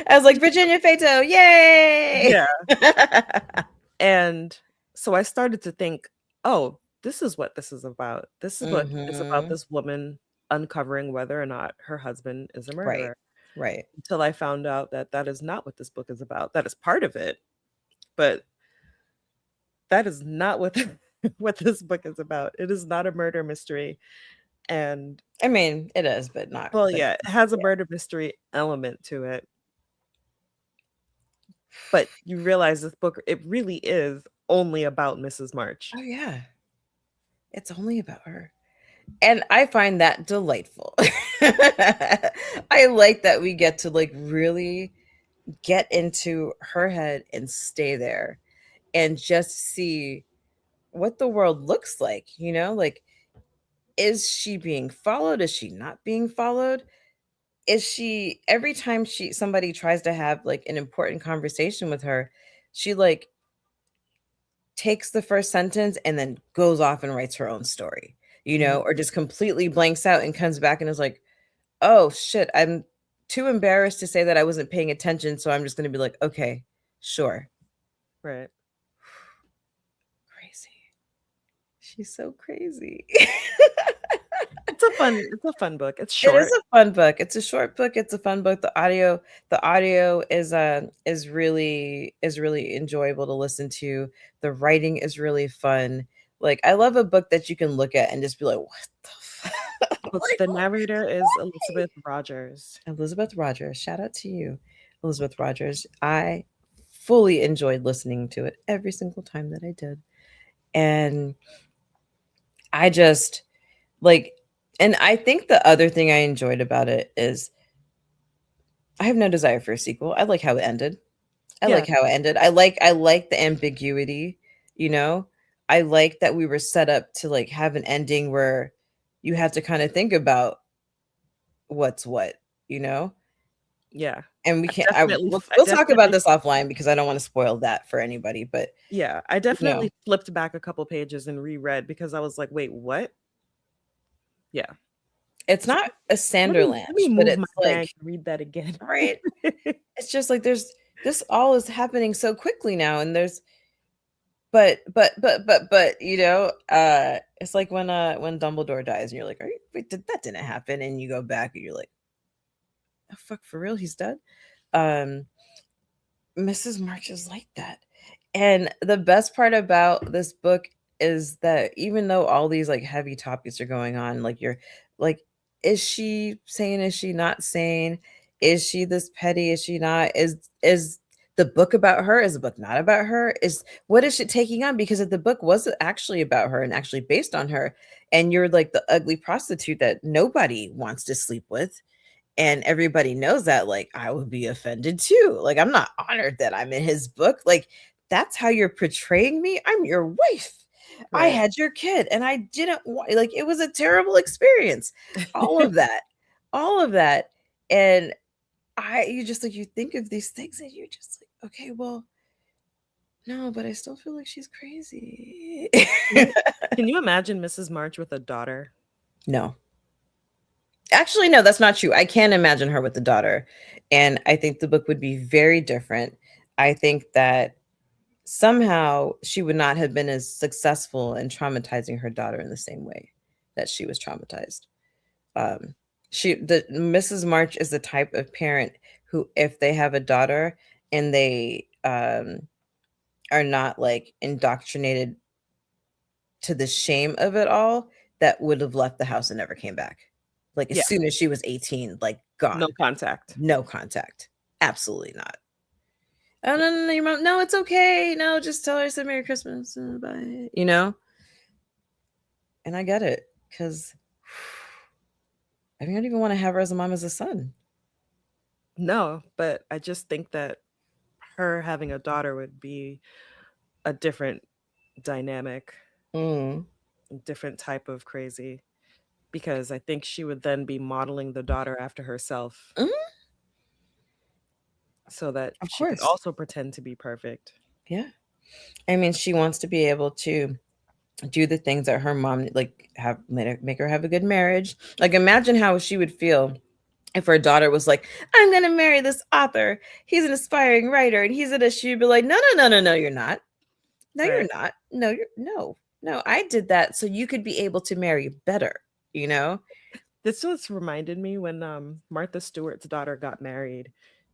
I was like, Virginia Feito, yay! Yeah. And so I started to think, "Oh, this is what this is about. This book is about Mhm. this woman uncovering whether or not her husband is a Right, murderer." right. Until I found out that that is not what this book is about. That is part of it, but that is not what what this book is about. It is not a murder mystery. And I mean, it is, but not well, but yeah, it has a yeah. murder mystery element to it, but you realize this book, it really is only about Mrs. March. Oh, yeah. It's only about her. And I find that delightful. I like that we get to, like, really get into her head and stay there and just see what the world looks like, you know? Like, is she being followed? Is she not being followed? Is she every time she somebody tries to have, like, an important conversation with her, she, like, takes the first sentence and then goes off and writes her own story, you Mhm. know, or just completely blanks out and comes back and is like, "Oh, shit, I'm too embarrassed to say that I wasn't paying attention, so I'm just gonna be like, okay, sure." Right. Crazy. She's so crazy. It's a fun book. It's It is short. a fun book. It's a short book, it's a fun book. The audio is really enjoyable to listen to. The writing is really fun. Like, I love a book that you can look at and just be like, "What the fuck?" Look, Like, the narrator is why? Elizabeth Rogers. Elizabeth Rogers, shout out to you, Elizabeth Rogers. I fully enjoyed listening to it every single time that I did, and I just, like and I think the other thing I enjoyed about it is I have no desire for a sequel. I like how it ended. I Yeah, like how it ended. I like the ambiguity, you know? I like that we were set up to, like, have an ending where you had to kinda think about what's what, you know? yeah. And we I can't I definitely we'll I we'll talk about definitely this offline because I don't wanna spoil that for anybody, but, yeah, I you know, definitely flipped back a couple pages and reread because I was like, "Wait, what?" Yeah. it's So not a let me Sanderlanche, but move my it's like bag and read that again. right? It's just like there's this all is happening so quickly now, and there's but, it's like when Dumbledore dies and you're like, "Are you wait, that didn't happen," and you go back and you're like, "Oh, fuck, for real? He's dead?" Um, Mrs. March is like that. And the best part about this book is that even though all these, like, heavy topics are going on, like, you're like, is she sane? Is she not sane? Is she this petty? Is she not? Is the book about her? Is the book not about her? Is what is it taking on? Because if the book was actually about her and actually based on her, and you're like the ugly prostitute that nobody wants to sleep with, and everybody knows that, like, I would be offended too. Like, I'm not honored that I'm in his book. Like, that's how you're portraying me? I'm your wife. I Right. had your kid and I didn't want, like, it was a terrible experience. All of that. All of that. And you just like you think of these things and you're just like, okay, well, no, but I still feel like she's crazy. Can you can you imagine Mrs. March with a daughter? No. Actually, no, that's not true. I can imagine her with the daughter, and I think the book would be very different. I think that somehow she would not have been as successful in traumatizing her daughter in the same way that she was traumatized. Um, the Mrs. March is the type of parent who, if they have a daughter and they are not like indoctrinated to the shame of it all, that would have left the house and never came back. Like, as Yeah, soon as she was 18, like, no gone. contact. No contact. Absolutely not. "Oh, no, no, no, your mom no, it's okay. No, just tell her I said Merry Christmas, bye." You know? And I get it, 'cause I mean, I don't even wanna have her as a mom as a son. No, but I just think that her having a daughter would be a different dynamic, Mm. different type of crazy, because I think she would then be modeling the daughter after herself Mhm. so that Of she could course. also pretend to be perfect. Yeah. I mean, she wants to be able to do the things that her mom, like, have make her have a good marriage. Like, imagine how she would feel if her daughter was like, "I'm gonna marry this author. He's an aspiring writer, and he's in a," she'd be like, "No, no, no, no, no, you're not. No, you're Right. not. No, you're no. No, I did that so you could be able to marry better," you know? This just reminded me when, Martha Stewart's daughter got married.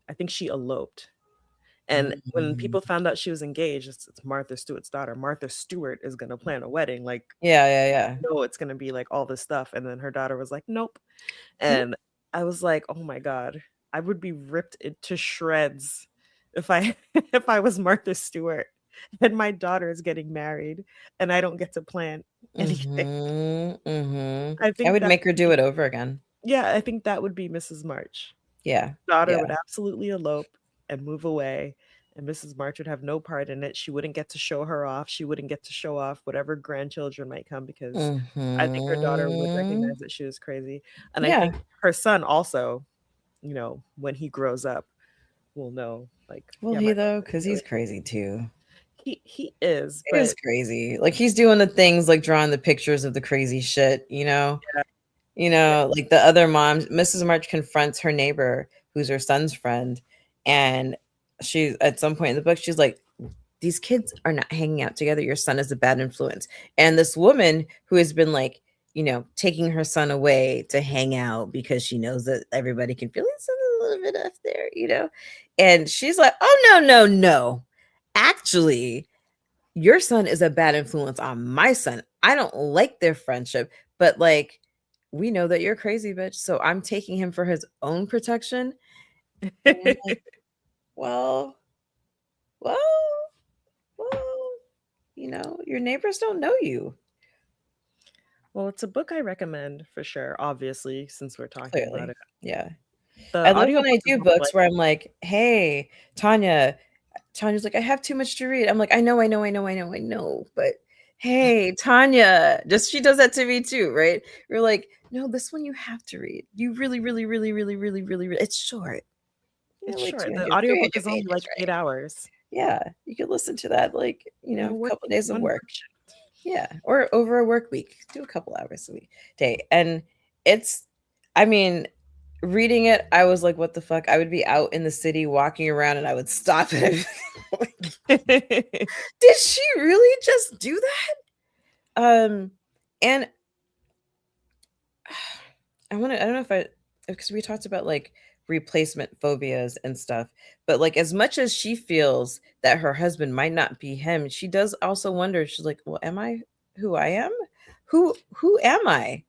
I think she eloped, And when Mhm. people found out she was engaged, it's Martha Stewart's daughter. Martha Stewart is gonna plan a wedding, like, Yeah, yeah, yeah. no, it's gonna be, like, all this stuff, and then her daughter was like, "Nope." Mhm. And I was like, "Oh my god, I would be ripped into shreds if I if I was Martha Stewart and my daughter is getting married and I don't get to plan anything." Mhm, mhm. I I think would that make her would do be it over again. yeah, I think that would be Mrs. March. Yeah, Daughter would yeah. absolutely elope and move away, and Mrs. March would have no part in it. She wouldn't get to show her off. She wouldn't get to show off whatever grandchildren might come because I think her daughter would Mhm. recognize that she was crazy. And I Yeah. think her son also, when he grows up, will know, like, Will yeah, he my though? mother is Because he's really crazy too. he is, He is but crazy. Like, he's doing the things, like, drawing the pictures of the crazy shit, you know? yeah, You yeah. know, like, the other mom, Mrs. March confronts her neighbor, who's her son's friend, and she at some point in the book, she's like, "These kids are not hanging out together. Your son is a bad influence." And this woman who has been, like, taking her son away to hang out because she knows that everybody can feel it's a little bit off there, and she's like, "Oh, no, no, no. Actually, your son is a bad influence on my son. I don't like their friendship, but, like, we know that you're crazy, bitch. So I'm taking him for his own protection." And I'm like, well, well, well, your neighbors don't know you. Well, it's a book I recommend for sure, obviously, since we're talking about Clearly. it. Yeah. The I love when I audiobook is do only books like where I'm like, hey, Tanya. Tanya's like, I have too much to read. I'm like, I know, I know, I know, I know, I know. But hey, Tanya, just she does that to me too, right? You're like, no, this one you have to read. You really, really, really, really, really, really, really, it's short. it's Like short. The 200, audiobook 300 is only pages, like right? 8 hours Yeah. You could listen to that like, in a couple days of one work. work shift. Yeah, or over a work week. Do a couple hours a week day. And it's I mean, reading it, I was like, what the fuck? I would be out in the city walking around and I would stop it. Like, did she really just do that? And I don't know if I because we talked about like replacement phobias and stuff, but like as much as she feels that her husband might not be him, she does also wonder, she's like, well, am I who I am? Who am I?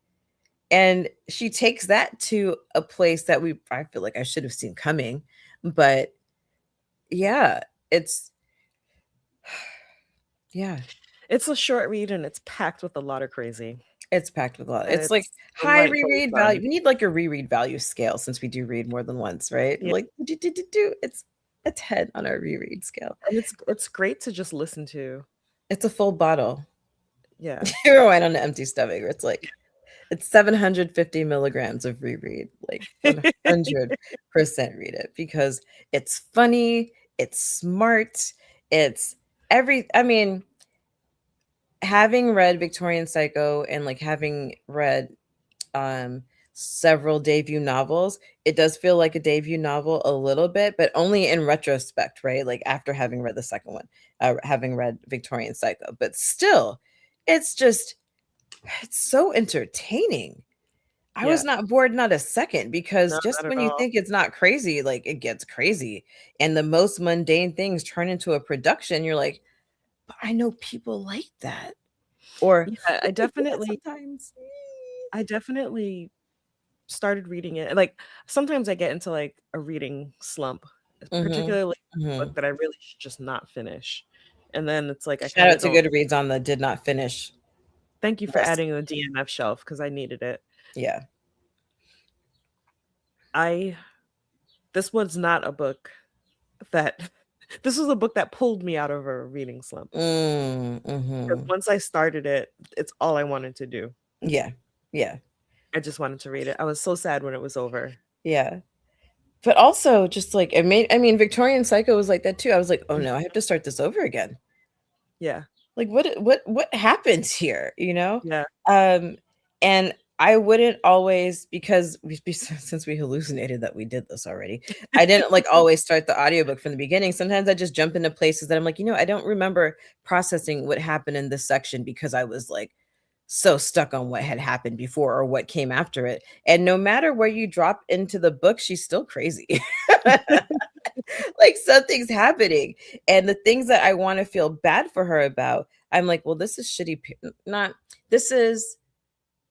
And she takes that to a place that I feel like I should have seen coming. But yeah, it's yeah, It's a short read and it's packed with a lot of crazy, it's packed with a lot. and It's like it's high delightfully reread value. fun. We need like a reread value scale since we do read more than once, right? Yeah, Like do it's a 10 on our reread scale. and it's great to just listen to. It's a full bottle. Yeah. You're wine on an empty stomach. Where it's like it's 750 milligrams of reread, like 100% read it because it's funny, it's smart, it's I mean, having read Victorian Psycho and like having read um several debut novels, it does feel like a debut novel a little bit, but only in retrospect, right? Like after having read the second one, having read Victorian Psycho, but still, it's just it's so entertaining. I was Yeah. not bored not a second because No, just not at when you all. think it's not crazy, like it gets crazy. And the most mundane things turn into a production. You're like, but I know people like that. Or Yeah, we could do that sometimes. I definitely started reading it. Like, sometimes I get into, like, a reading slump, Mhm. particularly a book Mhm. that I really should just not finish. And then it's like I Shout kinda out to don't Goodreads on the did not finish thank you for list. adding the DNF shelf because I needed it. Yeah. I this was not a book that this was a book that pulled me out of a reading slump. Because Mhm. once I started it, it's all I wanted to do. Yeah. Yeah. I just wanted to read it. I was so sad when it was over. Yeah. But also just like I mean, Victorian Psycho was like that too. I was like, "Oh no, I have to start this over again." Yeah, Like what happens here, you know? yeah. Um and I wouldn't always because since we hallucinated that we did this already. I didn't like always start the audiobook from the beginning. Sometimes I just jump into places that I'm like, I don't remember processing what happened in this section because I was like so stuck on what had happened before or what came after it. And no matter where you drop into the book, she's still crazy. Like something's happening. And the things that I want to feel bad for her about, I'm like, well, this is shitty, not, this is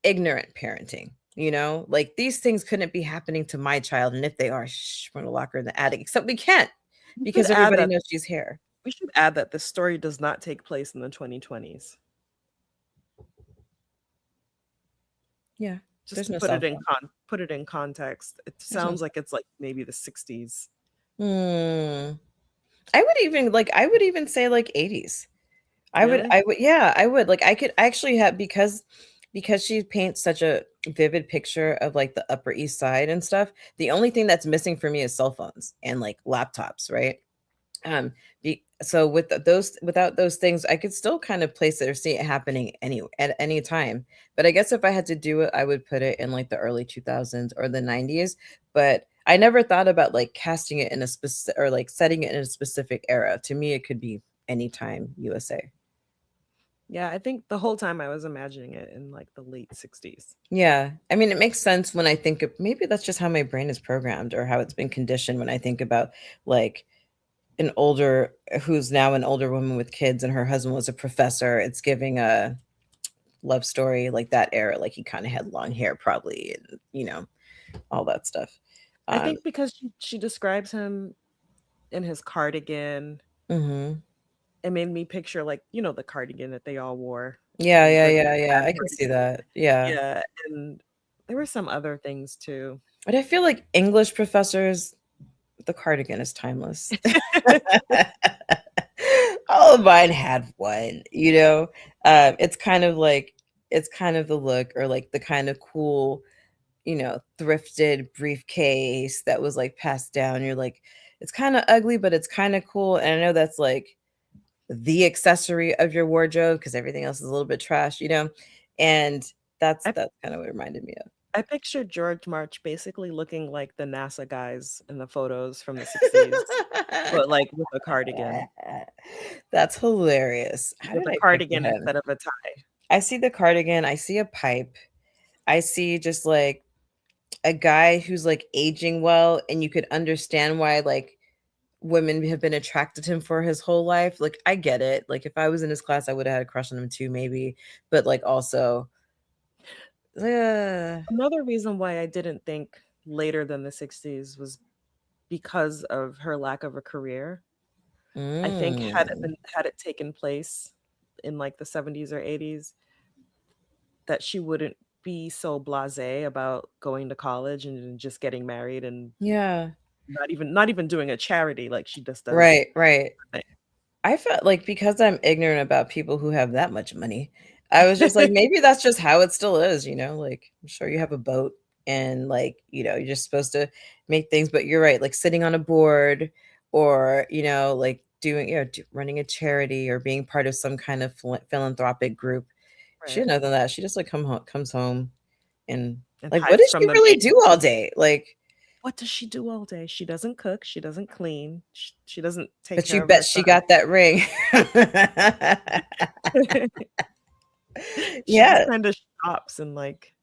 ignorant parenting. You know, like these things couldn't be happening to my child. And if they are, shh, we're going to lock her in the attic. Except we can't We should because add everybody that knows she's here. we should add that the story does not take place in the 2020s. Yeah. Just There's to no cell phone. put it in context, it There's no. sounds like it's like maybe the 60s. Hmm. I would even say like 80s. Really? Yeah, I would. Like I could actually have, because she paints such a vivid picture of like the Upper East Side and stuff. The only thing that's missing for me is cell phones and like laptops, right? So with those, without those things, I could still kind of place it or see it happening at any time. But I guess if I had to do it, I would put it in like the early 2000s or the 90s. But I never thought about like casting it in a specific, or like setting it in a specific era. To me, it could be anytime USA. Yeah, I think the whole time I was imagining it in like the late 60s. Yeah. I mean, it makes sense when I think of, maybe that's just how my brain is programmed or how it's been conditioned when I think about like an older, who's now an older woman with kids and her husband was a professor. It's giving a love story like that era. Like he kind of had long hair probably, and all that stuff. I Um think because she describes him in his cardigan, mhm. it made me picture like, the cardigan that they all wore Yeah, in yeah, Good yeah, Morning yeah. Bad I can see Cardigan. that. Yeah. Yeah, and there were some other things too. But I feel like English professors, the cardigan is timeless. All of mine had one, you know. It's kind of like, it's kind of the look, or like the kind of cool, thrifted briefcase that was like passed down. You're like, it's kind of ugly, but it's kind of cool. And I know that's like the accessory of your wardrobe because everything else is a little bit trash. And that's I that's kind of what it reminded me of. I pictured George March basically looking like the NASA guys in the photos from the 60s, but like with a cardigan. That's hilarious. How With did a I picture cardigan him? instead of a tie. I see the cardigan, I see a pipe, I see just like a guy who's like aging well, and you could understand why like women have been attracted to him for his whole life. Like I get it. Like if I was in his class, I would have had a crush on him too, maybe. But like also, uh, Another reason why I didn't think later than the 60s was because of her lack of a career. I think mm, had it taken place in like the 70s or 80s, that she wouldn't be so blasé about going to college and just getting married and yeah, not even doing a charity like she just does. right, right. I felt like because I'm ignorant about people who have that much money, I was just like, maybe that's just how it still is. Like, I'm sure you have a boat and like, you're just supposed to make things, but you're right, like sitting on a board or, like doing, running a charity or being part of some kind of philanthropic group. She Right. didn't know that. She just like comes home and And like, what hides does from she the really maid. do all day? Like, What does she do all day? She doesn't cook, she doesn't clean, she doesn't take but you care of bet her she son. got that ring. She just Yeah. kind of shops and like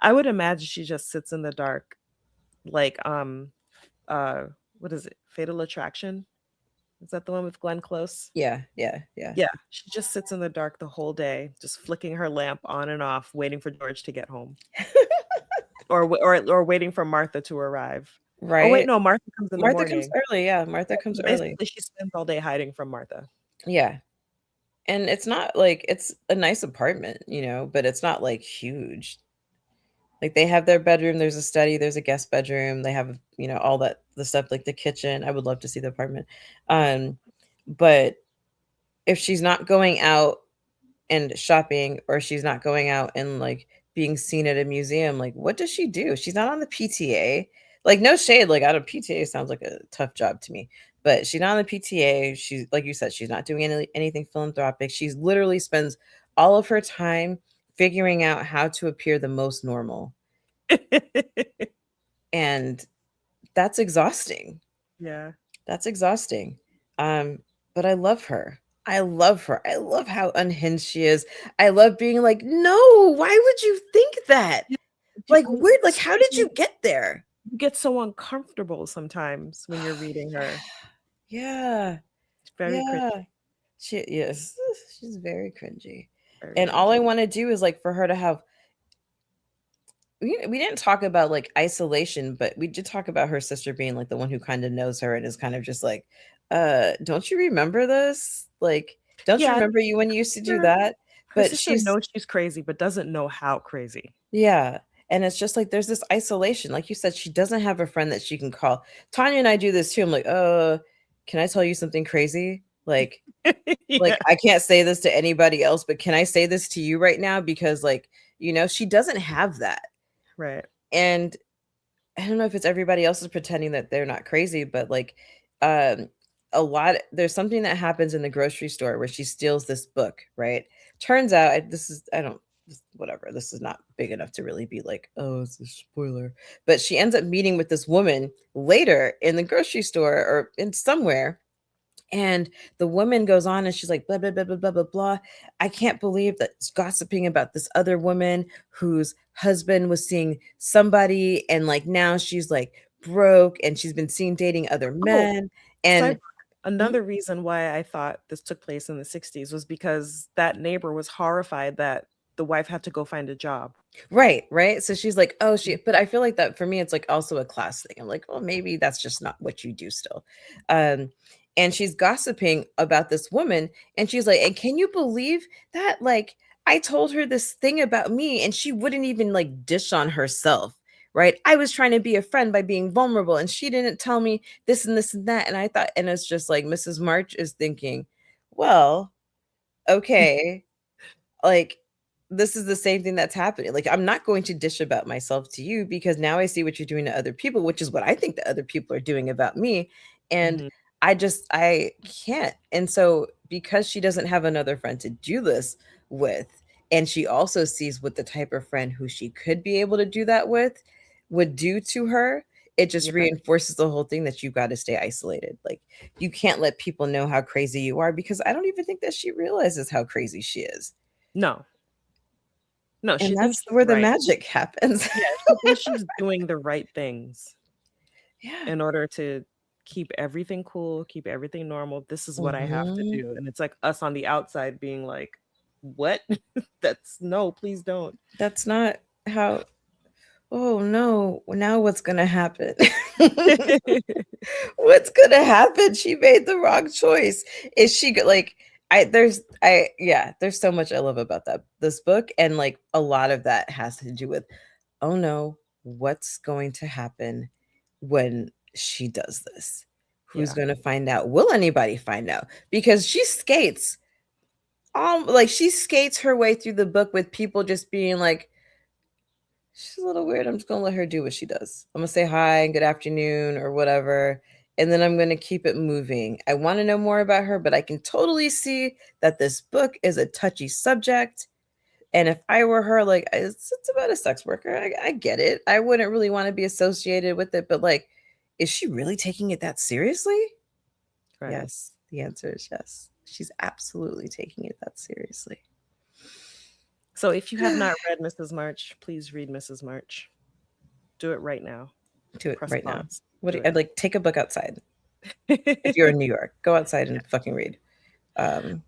I would imagine she just sits in the dark like uh what is it? Fatal Attraction? Is that the one with Glenn Close? Yeah, yeah, yeah. Yeah, she just sits in the dark the whole day, just flicking her lamp on and off, waiting for George to get home, or waiting for Martha to arrive. Oh wait, Right? no, Martha comes in the Martha comes morning. early, yeah, Martha Yeah, comes so early. basically, she spends all day hiding from Martha. Yeah, and it's not like, it's a nice apartment, but it's not, like, huge. Like, they have their bedroom, there's a study, there's a guest bedroom, they have, all that the stuff, like the kitchen. I would love to see the apartment. Um, but if she's not going out and shopping, or she's not going out and like being seen at a museum, like what does she do? She's not on the PTA. Like no shade, like out of PTA sounds like a tough job to me, but she's not on the PTA. She's, like you said, she's not doing anything philanthropic. She's literally spends all of her time figuring out how to appear the most normal, and that's exhausting. Yeah. That's exhausting. Um, but I love her. I love her. I love how unhinged she is. I love being like, "No, why would you think that? Yeah, Like, where, like, how did especially you get there?" you get so uncomfortable sometimes when you're reading her. Yeah. It's very Yeah. cringy, She yes, she's very cringy. very And all I cringy. wanna do is, like, for her to have we didn't talk about, like, isolation, but we did talk about her sister being, like, the one who kinda knows her and is kind of just like, don't you remember this? Like, don't you Yeah, remember you when you used to do her that?" her But sister she's knows she's crazy, but doesn't know how crazy. yeah, and it's just like there's this isolation, like you said, she doesn't have a friend that she can call. Tanya and I do this too, I'm like, can I tell you something crazy?" Like, Yeah, I can't say this to anybody else, but can I say this to you right now? Because, like, she doesn't have that, right. and I don't know if it's everybody else is pretending that they're not crazy, but, like, um, a lot there's something that happens in the grocery store where she steals this book, right? Turns out this is I don't whatever, this is not big enough to really be like, "Oh, it's a spoiler." But she ends up meeting with this woman later in the grocery store or in somewhere, and the woman goes on and she's like, blah, blah, blah, blah, blah, blah, blah. I can't believe that it's gossiping about this other woman whose husband was seeing somebody. And like now she's like broke and she's been seen dating other Oh, men. And sidebar. Another reason why I thought this took place in the 60s was because that neighbor was horrified that the wife had to go find a job. right, right. So she's like, oh, Mm. but I feel like that for me, it's like also a class thing. I'm like, well, maybe that's just not what you do still. Um, and she's gossiping about this woman, and she's like, and can you believe that? Like, I told her this thing about me, and she wouldn't even like dish on herself. Right. I was trying to be a friend by being vulnerable, and she didn't tell me this and this and that. And I thought, and it's just like Mrs. March is thinking, well, okay, like this is the same thing that's happening. Like I'm not going to dish about myself to you because now I see what you're doing to other people, which is what I think that other people are doing about me. And Mhm. I can't. And so because she doesn't have another friend to do this with, and she also sees what the type of friend who she could be able to do that with would do to her, it just Yeah. reinforces the whole thing that you got to stay isolated. Like you can't let people know how crazy you are because I don't even think that she realizes how crazy she is. No. No, And she thinks that's she's where the right. magic happens. Yeah, she thinks she's doing the right things Yeah. in order to keep everything cool, keep everything normal. This is what I have to Mhm. do. And it's like us on the outside being like, "What? That's no, please don't." That's not how oh, no. Now what's gonna happen? What's gonna happen? She made the wrong choice. Is she go like, I yeah, there's so much I love about this book, and, like, a lot of that has to do with, "Oh, no, what's going to happen when she does this? Who's Yeah. gonna find out? Will anybody find out?" Because she skates her way through the book with people just being like, "She's a little weird. I'm just gonna let her do what she does. I'm gonna say hi and good afternoon or whatever, and then I'm gonna keep it moving. I want to know more about her, but I can totally see that this book is a touchy subject. And if I were her, like it's about a sex worker. I get it. I wouldn't really want to be associated with it, but like, is she really taking it that seriously? Right. Yes. The answer is yes. She's absolutely taking it that seriously. So if you have not read Mrs. March, please read Mrs. March. Do it right now. Do it Press right now. pause. Do I'd it. like take a book outside. If you're in New York, go outside Yeah. and fucking read. Um,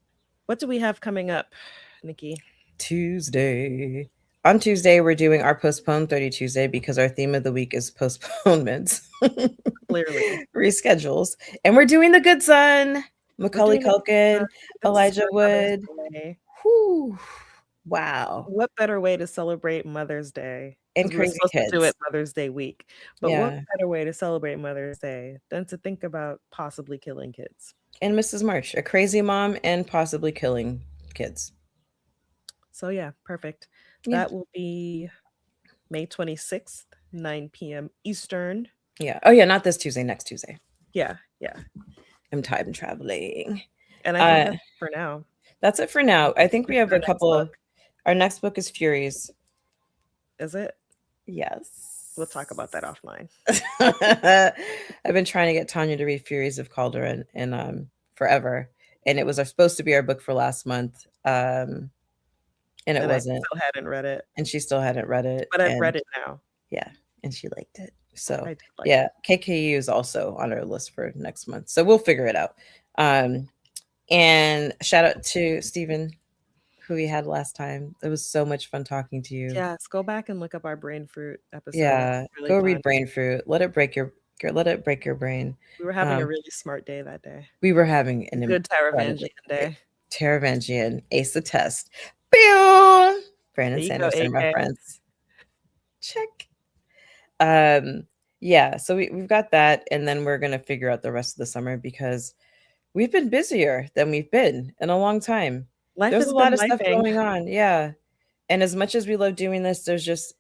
What do we have coming up, Nikki? Tuesday. On Tuesday, we're doing our postponed 30 Tuesday because our theme of the week is postponements, Clearly. reschedules. And we're doing The Good Son, We're Macaulay doing the Culkin, It's Elijah for Mother's Wood. Day. Whew. Wow. What better way to celebrate Mother's Day? And Because we were crazy supposed to do it kids. Mother's Day week. But what Yeah. better way to celebrate Mother's Day than to think about possibly killing kids? And Mrs. March, a crazy mom and possibly killing kids. So yeah, perfect. Yeah. That will be May 26th, 9 p.m. Eastern. Yeah. Oh, yeah. Not this Tuesday, next Tuesday. Yeah, yeah. I'm time traveling. And I think Uh, that's it for now. that's it for now. I think we have Our a next book, couple. Our next book is Furies. is it? We'll talk about that Yes. offline. I've been trying to get Tanya to read Furies of Calderon and forever. And it was supposed to be our book for last month. And it And I wasn't. still hadn't read it, And she still hadn't read it. but I've And read it now. yeah. and she liked it. So I did like yeah, it. KKU is also on our list for next month. So we'll figure it out. Um, and shout out to Stephen, who we had last time. It was so much fun talking to you. Yes, go back and look up our brain fruit episode. It Yeah, was really go read fun. Brain Fruit. Let it break your brain. We were having a Um, really smart day that day. we were having A an good incredibly Taravangian great day. Teravangian Ace the Test. Pew! Brandon There you go, Sanderson AK. reference. Check. Um, yeah, so we've got that, and then we're gonna figure out the rest of the summer because we've been busier than we've been in a long time. Life There's a has lot been of stuff lifing. going on, yeah. And as much as we love doing this, there's just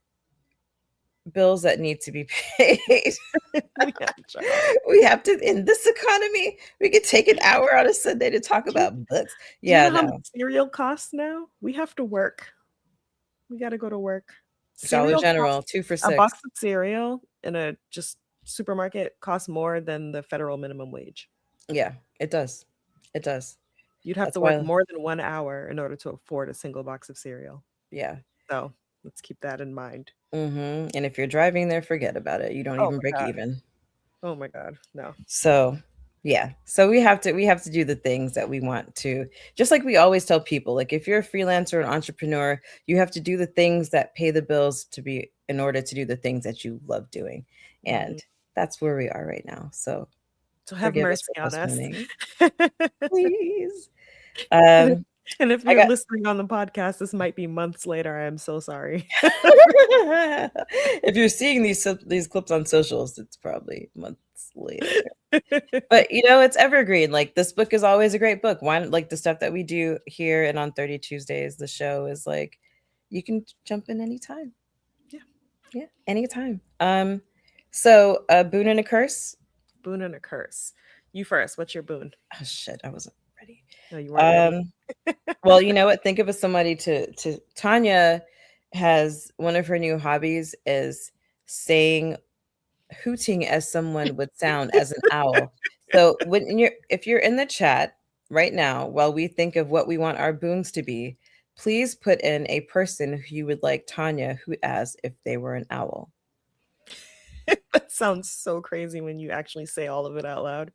bills that need to be paid. We have jobs. We have to in this economy, we could take an hour on a Sunday to talk Do you, about books. do you Yeah, know how much no. cereal costs now? We have to work. We got to go to work. Dollar Cereal General, costs 2 for a box 6. of cereal in a just supermarket costs more than the federal minimum wage. Yeah, it does. It does. You'd have That's to work why more than 1 hour in order to afford a single box of cereal. yeah. So let's keep that in mind. And if you're driving there, forget about it. You don't Oh even my break God. even. Oh my God. No. So, yeah. So we have to do the things that we want to. Just like we always tell people, like if you're a freelancer or an entrepreneur, you have to do the things that pay the bills to be in order to do the things that you love doing. Mhm. And that's where we are right now. So, So have forgive us mercy for on us. postponing, please. And if, Um and if I you're got listening on the podcast, this might be months later. I am so sorry. if you're seeing these clips on socials, it's probably months later. But it's evergreen. Like this book is always a great book. Why like the stuff that we do here and on 30 Tuesdays, the show is like you can jump in anytime. Yeah. Yeah, anytime. So a boon and a curse. Boon and a curse. You first. What's your boon? Oh shit, I wasn't ready. No, you weren't ready. Um, well, you know what? Think of as somebody to Tanya has one of her new hobbies is saying hooting as someone would sound as an owl. So if you're in the chat right now, while we think of what we want our boons to be, please put in a person who you would like Tanya hoot as if they were an owl. That sounds so crazy when you actually say all of it out loud.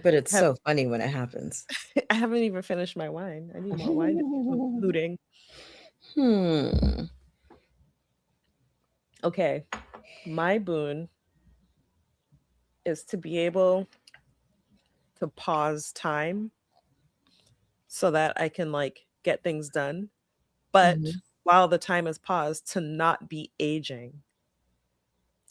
But it's Have so funny when it happens. I haven't even finished my wine. I need more wine to be hooting. Hmm. Okay. My boon is to be able to pause time so that I can like get things done. But Mhm. while the time is paused, to not be aging.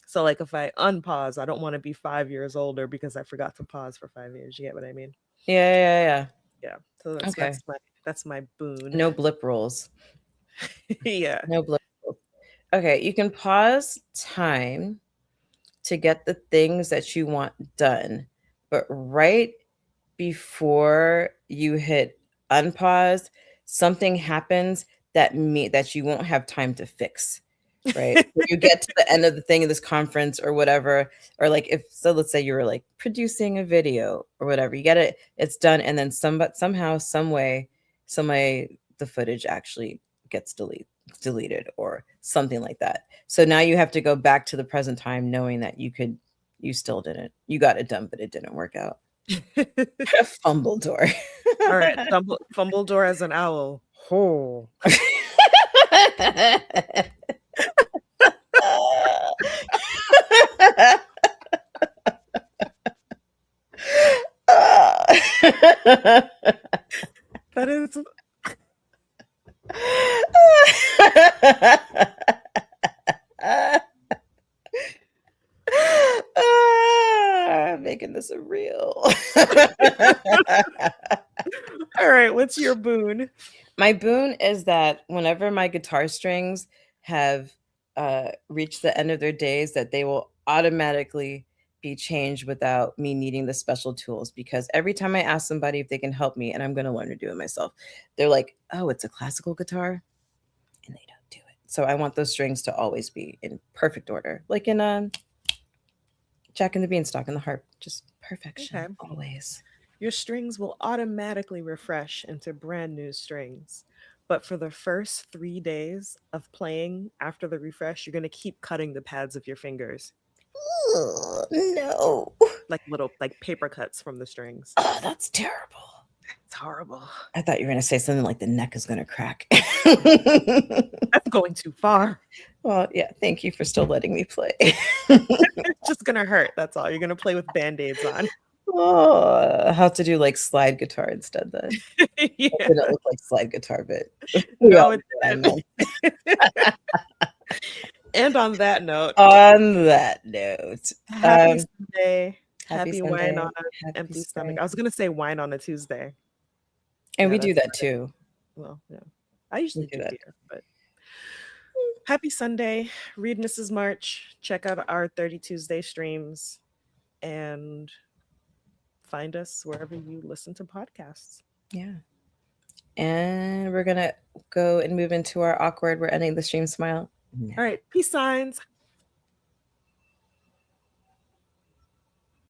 So like if I unpause, I don't want to be 5 years older because I forgot to pause for 5 years. You get what I mean? Yeah, yeah, Yeah. So yeah. that's Okay. that's my boon. No blip rolls. Yeah. No blip rolls. Okay, you can pause time to get the things that you want done. But right before you hit unpause, something happens that you won't have time to fix. Right? So you get to the end of the thing of this conference or whatever, or like if so let's say you were like producing a video or whatever, you get it, it's done, and then somehow, some way the footage actually gets deleted or something like that. So now you have to go back to the present time knowing that you still didn't. You got it done, but it didn't work out. Fumble door. All right. Fumbledore as an owl. Oh. That is Making this a real. all right. What's your boon? My boon is that whenever my guitar strings have reached the end of their days, that they will automatically be changed without me needing the special tools. Because every time I ask somebody if they can help me, and I'm going to learn to do it myself, they're like, "Oh, it's a classical guitar," and they don't do it. So I want those strings to always be in perfect order, like in Jack and the Beanstalk and the harp, just Okay. perfection always. Your strings will automatically refresh into brand new strings. but for the first 3 days of playing after the refresh, you're going to keep cutting the pads of your fingers, Ugh, no. like little like paper cuts from the strings. Oh, that's terrible. It's horrible. I thought you were going to say something like the neck is going to crack. That's going too far. Well, yeah, thank you for still letting me play. It's just going to hurt. That's all. You're going to play with band-aids on. Oh, how to do like slide guitar instead then. It Yeah. didn't look like slide guitar, but we No, all it know what I didn't. meant. And on that note, On that note, happy Sunday. happy Happy wine Sunday, on an happy empty stomach. spring. I was going to say wine on a Tuesday. And Yeah, we do that's that too. well, yeah. I We usually do do that. beer, but happy Sunday. Read Mrs. March. Check out our 30 Tuesday streams and find us wherever you listen to podcasts. Yeah. And we're gonna go and move into our awkward, we're ending the stream smile. All right. Peace signs.